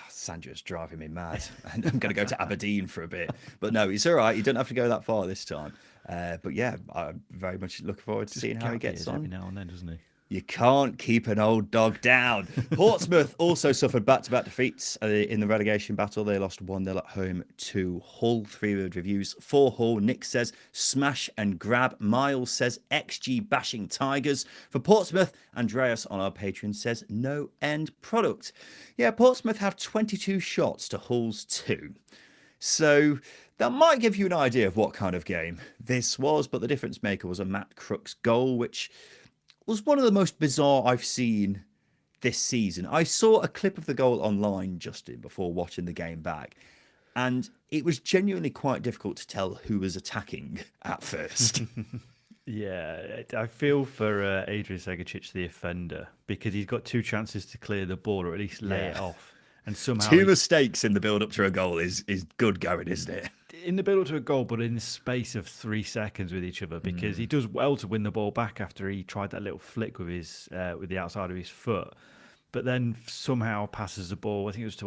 Sandra's driving me mad. And I'm going to go to Aberdeen for a bit. But no, it's all right. You don't have to go that far this time. But yeah, I'm very much looking forward to seeing how he gets on. Every now and then, doesn't he? You can't keep an old dog down. Portsmouth also suffered back-to-back defeats in the relegation battle. They lost 1-0 at home to Hull. 3-word reviews for Hull. Nick says, smash and grab. Miles says, XG bashing Tigers. For Portsmouth, Andreas on our Patreon says, no end product. Yeah, Portsmouth have 22 shots to Hull's 2. So that might give you an idea of what kind of game this was, but the difference maker was a Matt Crooks goal, which was one of the most bizarre I've seen this season. I saw a clip of the goal online, Justin, before watching the game back, and it was genuinely quite difficult to tell who was attacking at first. Yeah, I feel for Adrian Segacic, the offender, because he's got 2 chances to clear the ball or at least lay it off. And somehow 2 mistakes in the build-up to a goal is good going, isn't it? In the build-up to a goal, but in the space of 3 seconds with each other, because he does well to win the ball back after he tried that little flick with with the outside of his foot, but then somehow passes the ball. I think it was to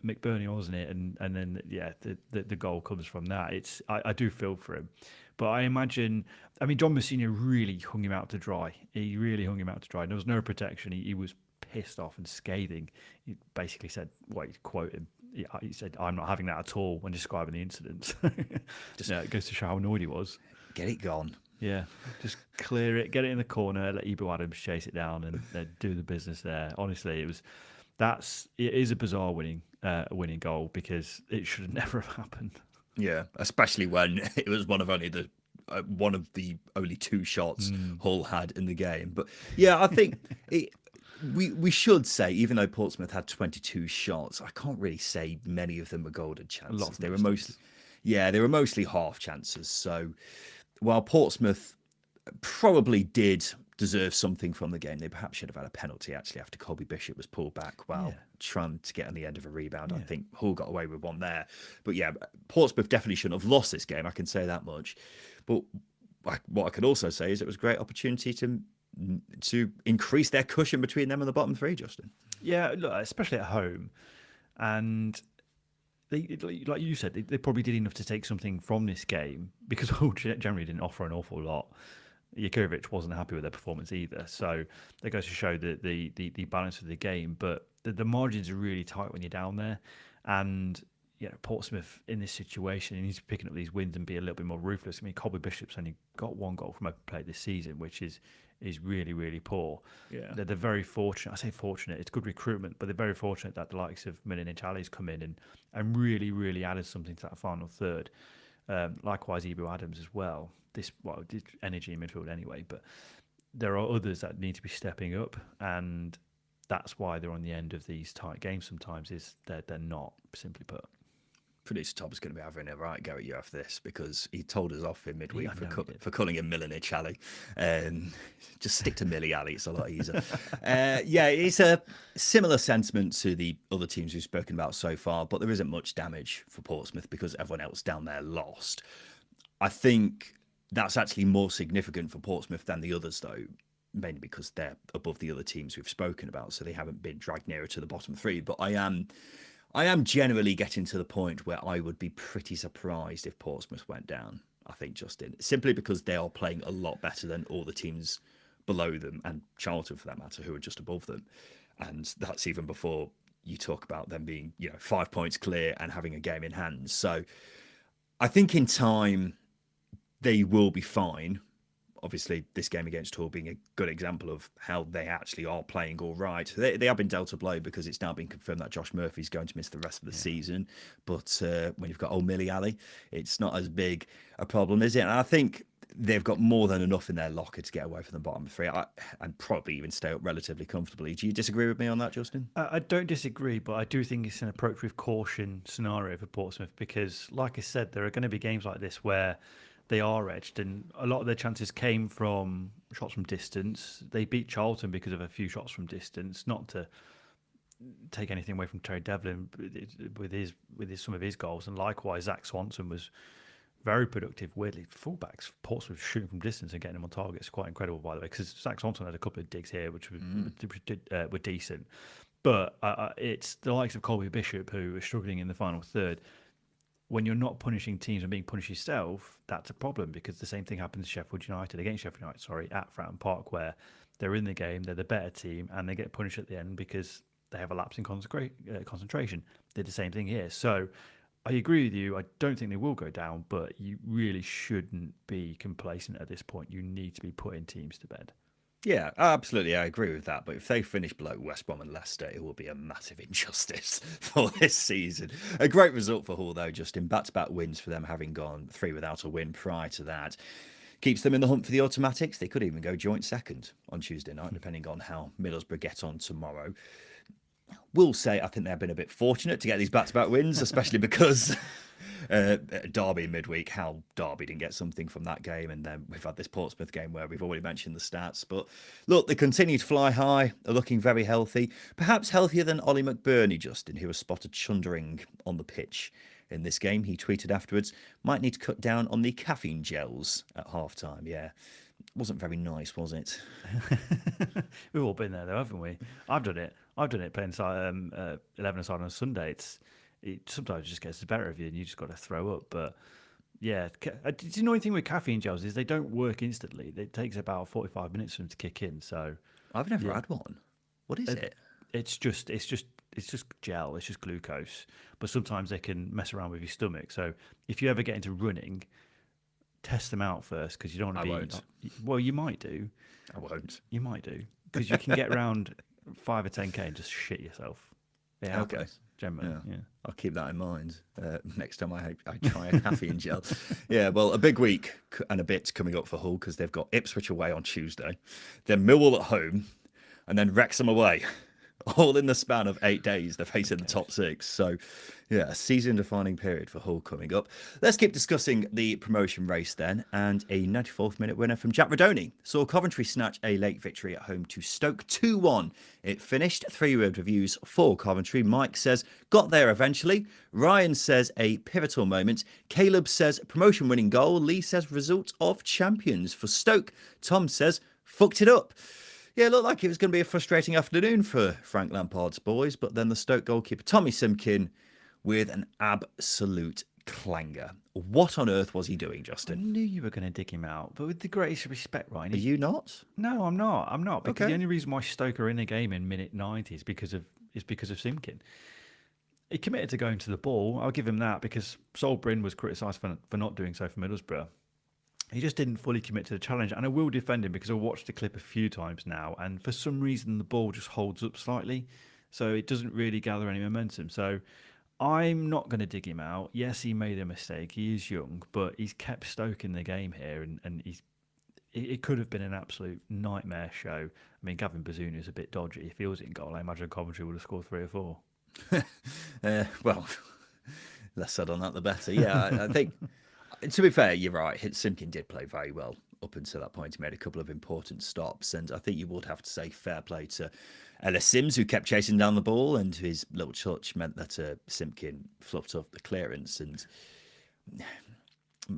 McBurney, wasn't it? And then the goal comes from that. I do feel for him, but I imagine. I mean, John Messina really hung him out to dry. He really hung him out to dry. There was no protection. He was pissed off and scathing. He basically said, quote him. He said, "I'm not having that at all" when describing the incident. It goes to show how annoyed he was. Get it gone. Yeah, just clear it, get it in the corner, let Ebro Adams chase it down, and do the business there. Honestly, it is a bizarre winning goal because it should never have happened. Yeah, especially when it was one of the only 2 shots Hull had in the game. But yeah, I think we should say, even though Portsmouth had 22 shots, I can't really say many of them were golden chances. They were mostly half chances. So while Portsmouth probably did deserve something from the game, they perhaps should have had a penalty actually after Colby Bishop was pulled back while trying to get on the end of a rebound. I think Hull got away with one there. But yeah, Portsmouth definitely shouldn't have lost this game, I can say that much. But what I could also say is it was a great opportunity to increase their cushion between them and the bottom 3, Justin. Yeah, look, especially at home. And they, like you said, they probably did enough to take something from this game because Hull generally didn't offer an awful lot. Jakurovic wasn't happy with their performance either. So that goes to show the balance of the game. But the margins are really tight when you're down there. And Portsmouth in this situation, he needs to be picking up these wins and be a little bit more ruthless. I mean, Colby Bishop's only got 1 goal from open play this season, which is really, really poor. Yeah. They're very fortunate. I say fortunate, it's good recruitment, but they're very fortunate that the likes of Milanic Ali's come in and really, really added something to that final third. Likewise, Ebro Adams as well. Did energy in midfield anyway, but there are others that need to be stepping up, and that's why they're on the end of these tight games sometimes, is they're not, simply put. Producer Tom's going to be having a right go at you after this because he told us off in midweek for calling him Milanic Ali. Just stick to Millie Ali, it's a lot easier. It's a similar sentiment to the other teams we've spoken about so far, but there isn't much damage for Portsmouth because everyone else down there lost. I think that's actually more significant for Portsmouth than the others, though, mainly because they're above the other teams we've spoken about, so they haven't been dragged nearer to the bottom 3. But I am generally getting to the point where I would be pretty surprised if Portsmouth went down, I think, Justin, simply because they are playing a lot better than all the teams below them, and Charlton, for that matter, who are just above them. And that's even before you talk about them being 5 points clear and having a game in hand. So I think in time, they will be fine. Obviously, this game against Hull being a good example of how they actually are playing all right. They have been dealt a blow because it's now been confirmed that Josh Murphy's going to miss the rest of the season. But when you've got old Millie Alley, it's not as big a problem, is it? And I think they've got more than enough in their locker to get away from the bottom three and probably even stay up relatively comfortably. Do you disagree with me on that, Justin? I don't disagree, but I do think it's an approach with caution scenario for Portsmouth because, like I said, there are going to be games like this where they are edged, and a lot of their chances came from shots from distance. They beat Charlton because of a few shots from distance. Not to take anything away from Terry Devlin with some of his goals, and likewise Zach Swanson was very productive. Weirdly, fullbacks Portsmouth shooting from distance and getting them on target is quite incredible, by the way. Because Zach Swanson had a couple of digs here, which were decent, but it's the likes of Colby Bishop who are struggling in the final third. When you're not punishing teams and being punished yourself, that's a problem because the same thing happens to Sheffield United at Fratton Park, where they're in the game, they're the better team, and they get punished at the end because they have a lapse in concentration. Did the same thing here. So I agree with you. I don't think they will go down, but you really shouldn't be complacent at this point. You need to be putting teams to bed. Yeah, absolutely. I agree with that. But if they finish below West Brom and Leicester, it will be a massive injustice for this season. A great result for Hull, though, Justin. Back-to-back wins for them, having gone 3 without a win prior to that. Keeps them in the hunt for the automatics. They could even go joint second on Tuesday night, depending on how Middlesbrough get on tomorrow. Will say I think they've been a bit fortunate to get these back-to-back wins, especially because Derby midweek, how Derby didn't get something from that game, and then we've had this Portsmouth game where we've already mentioned the stats. But look, they continue to fly high, are looking very healthy, perhaps healthier than Ollie McBurney, Justin, who was spotted chundering on the pitch in this game. He tweeted afterwards, might need to cut down on the caffeine gels at half-time. Yeah, wasn't very nice, was it? We've all been there, though, haven't we? I've done it playing 11 aside on a Sunday. It sometimes just gets the better of you and you just got to throw up. But yeah, did you know anything with caffeine gels is they don't work instantly. It takes about 45 minutes for them to kick in. So I've never had one. What is it? It's just gel. It's just glucose. But sometimes they can mess around with your stomach. So if you ever get into running, test them out first because you don't want to be. Won't. Well, you might do. I won't. You might do because you can get around 5 or 10K and just shit yourself. It happens. Okay. Generally, yeah. I'll keep that in mind next time I try a caffeine gel. Yeah, well, a big week and a bit coming up for Hull because they've got Ipswich away on Tuesday, then Millwall at home, and then Wrexham away. All in the span of 8 days, they're facing the top 6. So, yeah, a season-defining period for Hull coming up. Let's keep discussing the promotion race then. And a 94th minute winner from Jack Rodoni saw Coventry snatch a late victory at home to Stoke 2-1. It finished. 3-word reviews for Coventry. Mike says, got there eventually. Ryan says, a pivotal moment. Caleb says, promotion-winning goal. Lee says, result of champions. For Stoke, Tom says, fucked it up. Yeah, it looked like it was going to be a frustrating afternoon for Frank Lampard's boys, but then the Stoke goalkeeper, Tommy Simkin, with an absolute clanger. What on earth was he doing, Justin? I knew you were going to dig him out, but with the greatest respect, Ryan. Are you not? No, I'm not. Because the only reason why Stoke are in the game in minute 90 is because of Simkin. He committed to going to the ball. I'll give him that because Sol Bryn was criticised for not doing so for Middlesbrough. He just didn't fully commit to the challenge, and I will defend him because I've watched the clip a few times now, and for some reason the ball just holds up slightly, so it doesn't really gather any momentum. So I'm not going to dig him out. Yes, he made a mistake. He is young, but he's kept Stoke in the game here, and it could have been an absolute nightmare show. I mean, Gavin Bazunu is a bit dodgy. If he was in goal, I imagine Coventry would have scored 3 or 4. Well, less said on that, the better. Yeah, I think... To be fair, you're right. Simkin did play very well up until that point. He made a couple of important stops, and I think you would have to say fair play to Ellis Sims, who kept chasing down the ball, and his little touch meant that Simkin fluffed off the clearance. And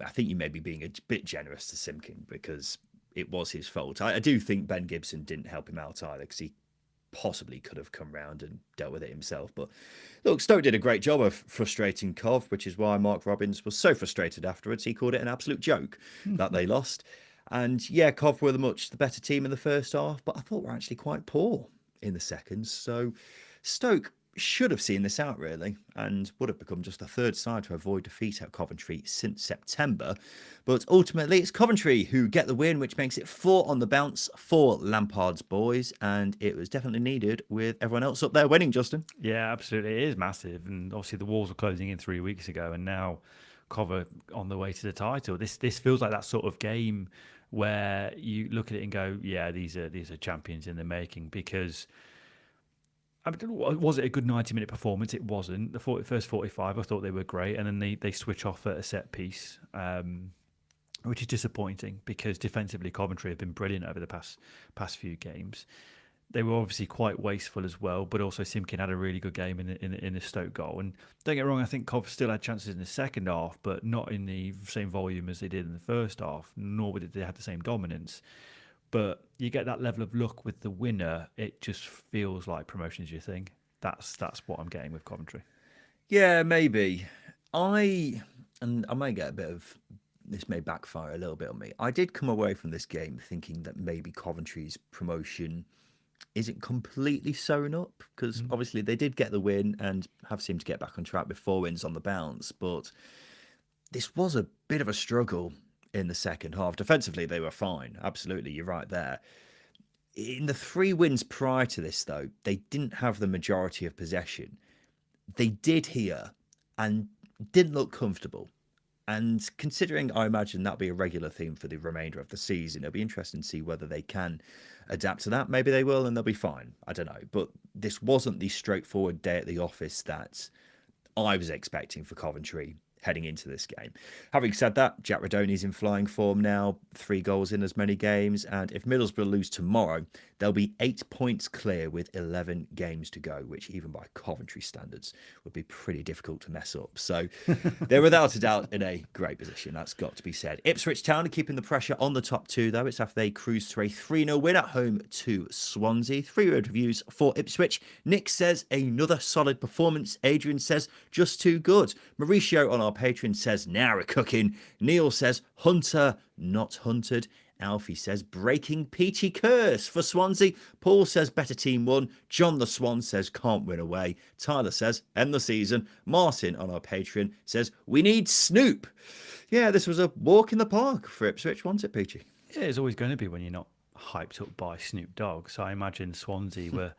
I think you may be being a bit generous to Simkin because it was his fault. I do think Ben Gibson didn't help him out either because he possibly could have come round and dealt with it himself. But look, Stoke did a great job of frustrating Cov, which is why Mark Robbins was so frustrated afterwards. He called it an absolute joke that they lost. And yeah, Cov were the better team in the first half, but I thought were actually quite poor in the second. So Stoke should have seen this out really, and would have become just the third side to avoid defeat at Coventry since September. But ultimately, it's Coventry who get the win, which makes it 4 on the bounce for Lampard's boys, and it was definitely needed with everyone else up there winning, Justin. Yeah, absolutely. It is massive. And obviously the walls were closing in 3 weeks ago, and now Cover on the way to the title. This feels like that sort of game where you look at it and go, yeah, these are champions in the making. Because I mean, was it a good 90-minute performance? It wasn't. The first 45, I thought they were great, and then they switch off at a set piece, which is disappointing because defensively Coventry have been brilliant over the past few games. They were obviously quite wasteful as well, but also Simkin had a really good game in the Stoke goal. And don't get me wrong, I think Cov still had chances in the second half, but not in the same volume as they did in the first half, nor did they have the same dominance. But you get that level of luck with the winner, it just feels like promotion's your thing. That's what I'm getting with Coventry. Yeah, maybe. I may get a bit of this may backfire a little bit on me. I did come away from this game thinking that maybe Coventry's promotion isn't completely sewn up, because obviously they did get the win and have seemed to get back on track with 4 wins on the bounce, but this was a bit of a struggle in the second half. Defensively, they were fine. Absolutely, you're right there. In the 3 wins prior to this, though, they didn't have the majority of possession. They did here and didn't look comfortable. And considering, I imagine that'll be a regular theme for the remainder of the season, it'll be interesting to see whether they can adapt to that. Maybe they will and they'll be fine. I don't know. But this wasn't the straightforward day at the office that I was expecting for Coventry heading into this game. Having said that, Jack Radoni's in flying form now, 3 goals in as many games, and if Middlesbrough lose tomorrow, they'll be 8 points clear with 11 games to go, which even by Coventry standards would be pretty difficult to mess up. So they're without a doubt in a great position, that's got to be said. Ipswich Town are keeping the pressure on the top 2 though. It's after they cruise to a 3-0 win at home to Swansea. 3-word reviews for Ipswich. Nick says another solid performance. Adrian says just too good. Mauricio on our Patreon says now we're cooking. Neil says Hunter not hunted. Alfie says breaking peachy curse for Swansea. Paul says better team won. John the Swan says can't win away. Tyler says end the season. Martin on our Patreon says we need Snoop. Yeah, this was a walk in the park for Ipswich, wasn't it, Peachy? Yeah, it's always going to be when you're not hyped up by Snoop Dogg. So I imagine Swansea were,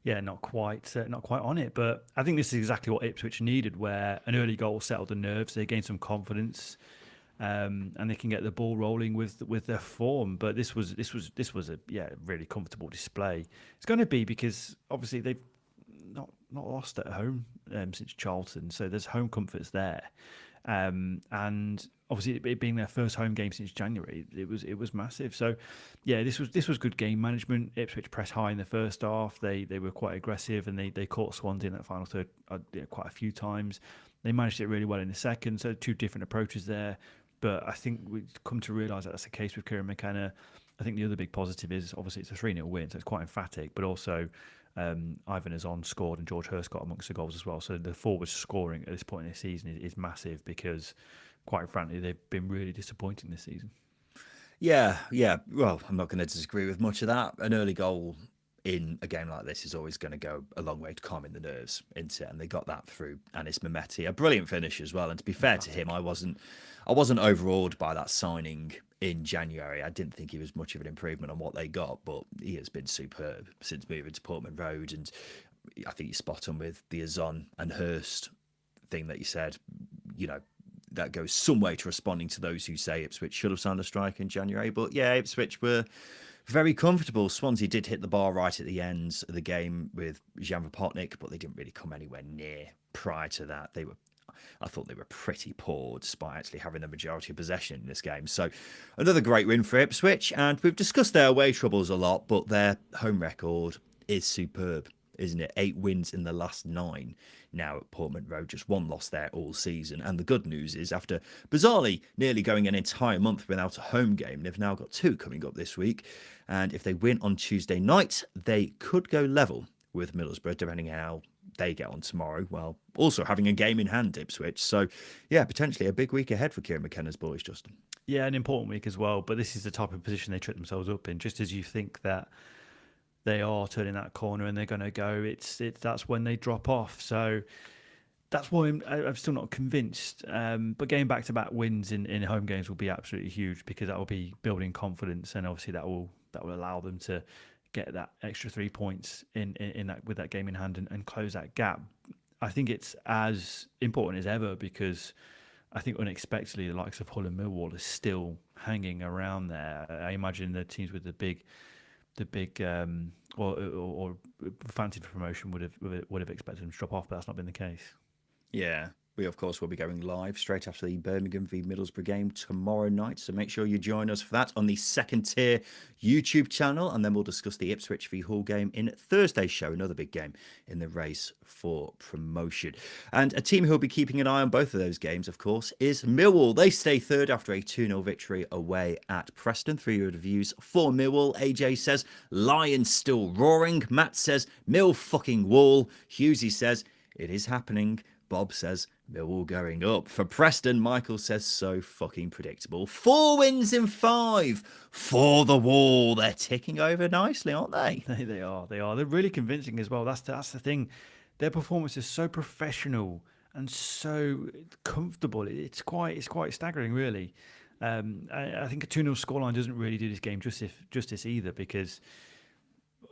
not quite on it. But I think this is exactly what Ipswich needed, where an early goal settled the nerves. They gained some confidence, and they can get the ball rolling with their form. But this was a really comfortable display. It's going to be because obviously they've not lost at home since Charlton, so there's home comforts there. And obviously it being their first home game since January, it was massive. So yeah, this was good game management. Ipswich pressed high in the first half. They were quite aggressive, and they caught Swansea in that final third quite a few times. They managed it really well in the second. So 2 different approaches there. But I think we've come to realise that that's the case with Kieran McKenna. I think the other big positive is obviously it's a 3-0 win, so it's quite emphatic, but also Ivan Azon scored and George Hurst got amongst the goals as well. So the forward scoring at this point in the season is massive, because quite frankly they've been really disappointing this season. Yeah. Well, I'm not going to disagree with much of that. An early goal in a game like this is always going to go a long way to calming the nerves, isn't it? And they got that through Anis Mehmeti, a brilliant finish as well. And to be fair to him, I wasn't overawed by that signing in January. I didn't think he was much of an improvement on what they got, but he has been superb since moving to Portman Road. And I think you're spot on with the Azon and Hurst thing that you said. You know, that goes some way to responding to those who say Ipswich should have signed a striker in January. But yeah, Ipswich were very comfortable. Swansea did hit the bar right at the end of the game with Jan Vopotnik, but they didn't really come anywhere near prior to that. I thought they were pretty poor despite actually having the majority of possession in this game. So another great win for Ipswich, and we've discussed their away troubles a lot, but their home record is superb, isn't it? 8 wins in the last 9 now at Portman Road, just 1 loss there all season. And the good news is, after bizarrely nearly going an entire month without a home game, they've now got 2 coming up this week. And if they win on Tuesday night, they could go level with Middlesbrough, depending on how they get on tomorrow, while also having a game in hand, Ipswich. So, yeah, potentially a big week ahead for Kieran McKenna's boys, Justin. Yeah, an important week as well. But this is the type of position they tripped themselves up in. Just as you think that they are turning that corner and they're going to go, that's when they drop off. So that's why I'm still not convinced. But getting back-to-back wins in home games will be absolutely huge, because that will be building confidence, and obviously that will allow them to get that extra 3 points in that, with that game in hand, and close that gap. I think it's as important as ever, because I think unexpectedly the likes of Hull and Millwall are still hanging around there. I imagine the teams with the big or fancied for promotion would have expected them to drop off, but that's not been the case. Yeah, we of course will be going live straight after the Birmingham v Middlesbrough game tomorrow night, so make sure you join us for that on the Second Tier YouTube channel, and then we'll discuss the Ipswich v Hull game in Thursday's show, another big game in the race for promotion. And a team who will be keeping an eye on both of those games, of course, is Millwall. They stay third after a 2-0 victory away at Preston. 3 reviews for Millwall. AJ says, Lions still roaring. Matt says, Mill fucking wall. Husey says, it is happening. Bob says, Millwall going up. For Preston, Michael says, so fucking predictable. 4 wins in 5 for the Wall. They're ticking over nicely, aren't they? They are. They're really convincing as well. That's the thing. Their performance is so professional and so comfortable. It's quite staggering, really. I think a 2-0 scoreline doesn't really do this game justice either, because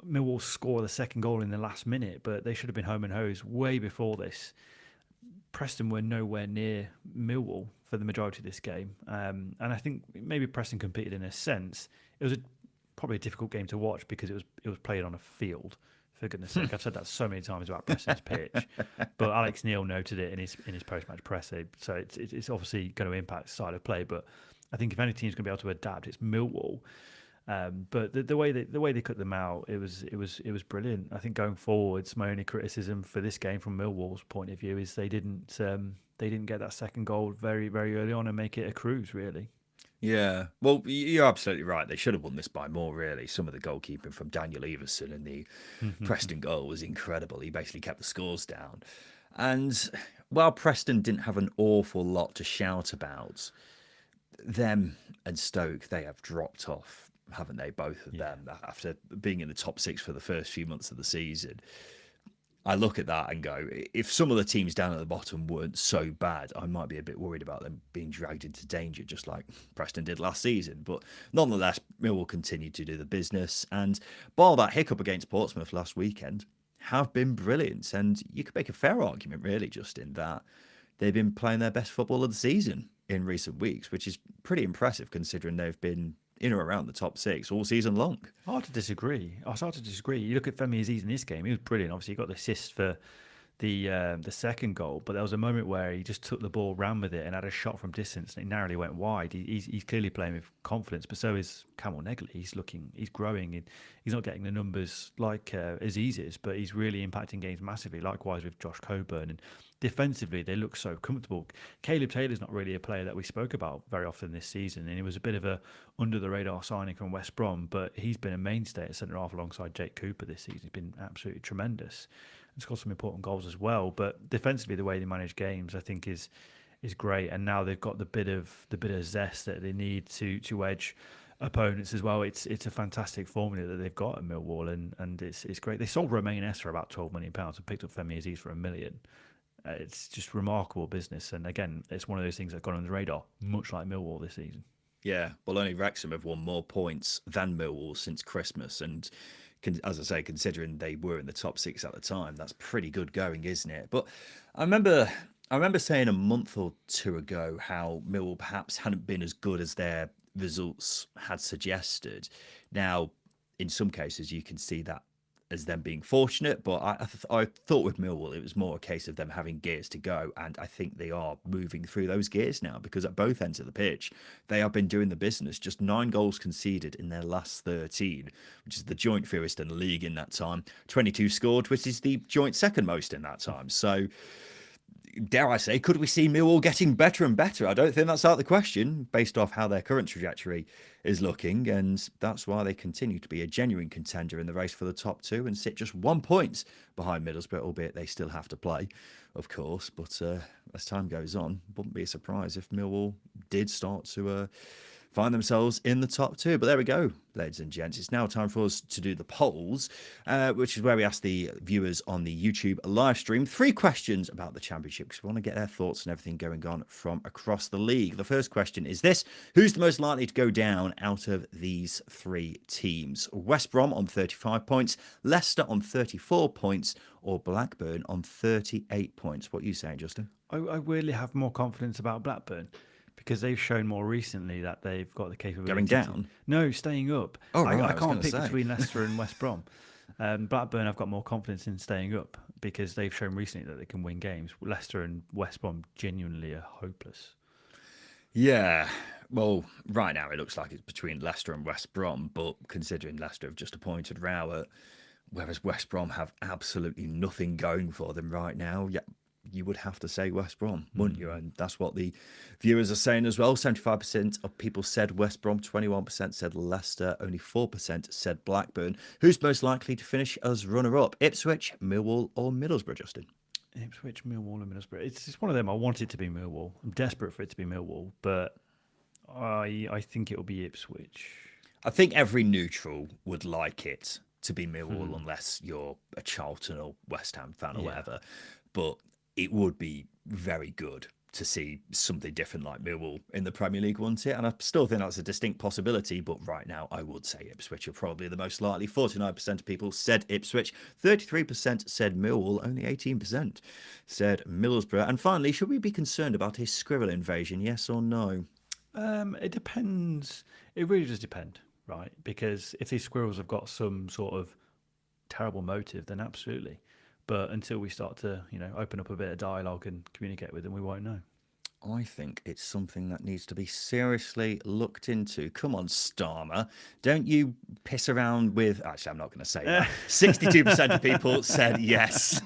Millwall score the second goal in the last minute, but they should have been home and hosed way before this. Preston were nowhere near Millwall for the majority of this game, and I think maybe Preston competed in a sense. It was probably a difficult game to watch because it was played on a field. For goodness' sake, I've said that so many times about Preston's pitch, but Alex Neil noted it in his post-match press. So it's obviously going to impact style of play. But I think if any team's going to be able to adapt, it's Millwall. But the way they cut them out, it was brilliant. I think going forwards, my only criticism for this game from Millwall's point of view is they didn't get that second goal very, very early on and make it a cruise, really. Yeah, well, you're absolutely right. They should have won this by more, really. Some of the goalkeeping from Daniel Everson in the Preston goal was incredible. He basically kept the scores down. And while Preston didn't have an awful lot to shout about, them and Stoke, they have dropped off, haven't they, both of them, after being in the top 6 for the first few months of the season. I look at that and go, if some of the teams down at the bottom weren't so bad, I might be a bit worried about them being dragged into danger, just like Preston did last season. But nonetheless, Millwall continued to do the business, and bar that hiccup against Portsmouth last weekend, have been brilliant. And you could make a fair argument, really, Justin, that they've been playing their best football of the season in recent weeks, which is pretty impressive considering they've been in or around the top 6 all season long. Hard to disagree. You look at Femi Aziz in this game; he was brilliant. Obviously, he got the assist for the second goal, but there was a moment where he just took the ball, ran with it, and had a shot from distance, and it narrowly went wide. He's clearly playing with confidence, but so is Kamil Negli. He's growing. He's not getting the numbers like Aziz is, but he's really impacting games massively. Likewise with Josh Coburn, and defensively they look so comfortable. Caleb Taylor's not really a player that we spoke about very often this season, and he was a bit of a under the radar signing from West Brom, but he's been a mainstay at centre half alongside Jake Cooper this season. He's been absolutely tremendous. Scored some important goals as well, but defensively the way they manage games I think is great, and now they've got the bit of zest that they need to edge opponents as well. It's a fantastic formula that they've got at Millwall, and it's great. They sold Romain S for about £12 million and picked up Femi Aziz for £1 million. It's just remarkable business, and again, it's one of those things that got on the radar, much like Millwall this season. Yeah, well, only Wrexham have won more points than Millwall since Christmas, and as I say, considering they were in the top 6 at the time, that's pretty good going, isn't it? But I remember saying a month or two ago how Millwall perhaps hadn't been as good as their results had suggested. Now, in some cases, you can see that as them being fortunate, but I thought with Millwall it was more a case of them having gears to go, and I think they are moving through those gears now, because at both ends of the pitch they have been doing the business. Just 9 goals conceded in their last 13, which is the joint fewest in the league in that time. 22 scored, which is the joint second most in that time. So dare I say, could we see Millwall getting better and better? I don't think that's out of the question based off how their current trajectory is looking, and that's why they continue to be a genuine contender in the race for the top 2 and sit just 1 point behind Middlesbrough, albeit they still have to play, of course. But as time goes on, wouldn't be a surprise if Millwall did start to find themselves in the top two. But there we go, ladies and gents. It's now time for us to do the polls, which is where we ask the viewers on the YouTube live stream 3 questions about the Championship, because we want to get their thoughts and everything going on from across the league. The first question is this: who's the most likely to go down out of these 3 teams? West Brom on 35 points, Leicester on 34 points, or Blackburn on 38 points? What are you saying, Justin? I weirdly have more confidence about Blackburn because they've shown more recently that they've got the capability. Going down? No, staying up. Oh, right, I can't pick between Leicester and West Brom. Blackburn, I've got more confidence in staying up because they've shown recently that they can win games. Leicester and West Brom genuinely are hopeless. Yeah, well, right now it looks like it's between Leicester and West Brom, but considering Leicester have just appointed Rowett, whereas West Brom have absolutely nothing going for them right now, yeah, you would have to say West Brom, wouldn't you? And that's what the viewers are saying as well. 75% of people said West Brom, 21% said Leicester, only 4% said Blackburn. Who's most likely to finish as runner-up? Ipswich, Millwall, or Middlesbrough, Justin? Ipswich, Millwall, and Middlesbrough. It's just one of them. I want it to be Millwall. I'm desperate for it to be Millwall, but I think it will be Ipswich. I think every neutral would like it to be Millwall, unless you're a Charlton or West Ham fan or whatever. But it would be very good to see something different like Millwall in the Premier League, wouldn't it? And I still think that's a distinct possibility, but right now I would say Ipswich are probably the most likely. 49% of people said Ipswich, 33% said Millwall, only 18% said Middlesbrough. And finally, should we be concerned about his squirrel invasion, yes or no? It depends. It really does depend, right? Because if these squirrels have got some sort of terrible motive, then absolutely. But until we start to, open up a bit of dialogue and communicate with them, we won't know. I think it's something that needs to be seriously looked into. Come on, Starmer. Don't you piss around with... Actually, I'm not going to say that. 62% of people said yes.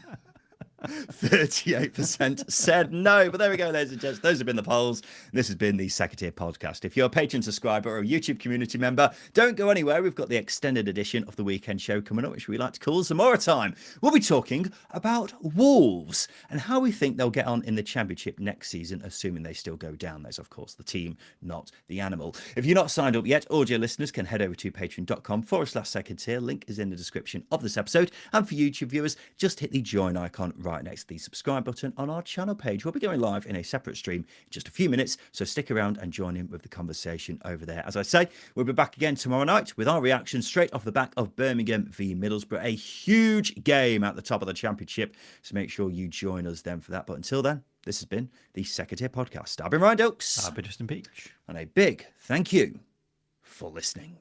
38% said no. But there we go, ladies and gents. Those have been the polls. This has been the Second Tier Podcast. If you're a Patreon subscriber or a YouTube community member, don't go anywhere. We've got the extended edition of the weekend show coming up, which we like to call Zamora Time. We'll be talking about Wolves and how we think they'll get on in the Championship next season, assuming they still go down. There's, of course, the team, not the animal. If you're not signed up yet, audio listeners can head over to patreon.com/second tier. Link is in the description of this episode. And for YouTube viewers, just hit the join icon right next to the subscribe button on our channel page. We'll be going live in a separate stream in just a few minutes, so stick around and join in with the conversation over there. As I say, we'll be back again tomorrow night with our reaction straight off the back of Birmingham v Middlesbrough, a huge game at the top of the Championship, so make sure you join us then for that. But until then, this has been the Second Tier Podcast. I've been Ryan Dilks. I've been Justin Peach. And a big thank you for listening.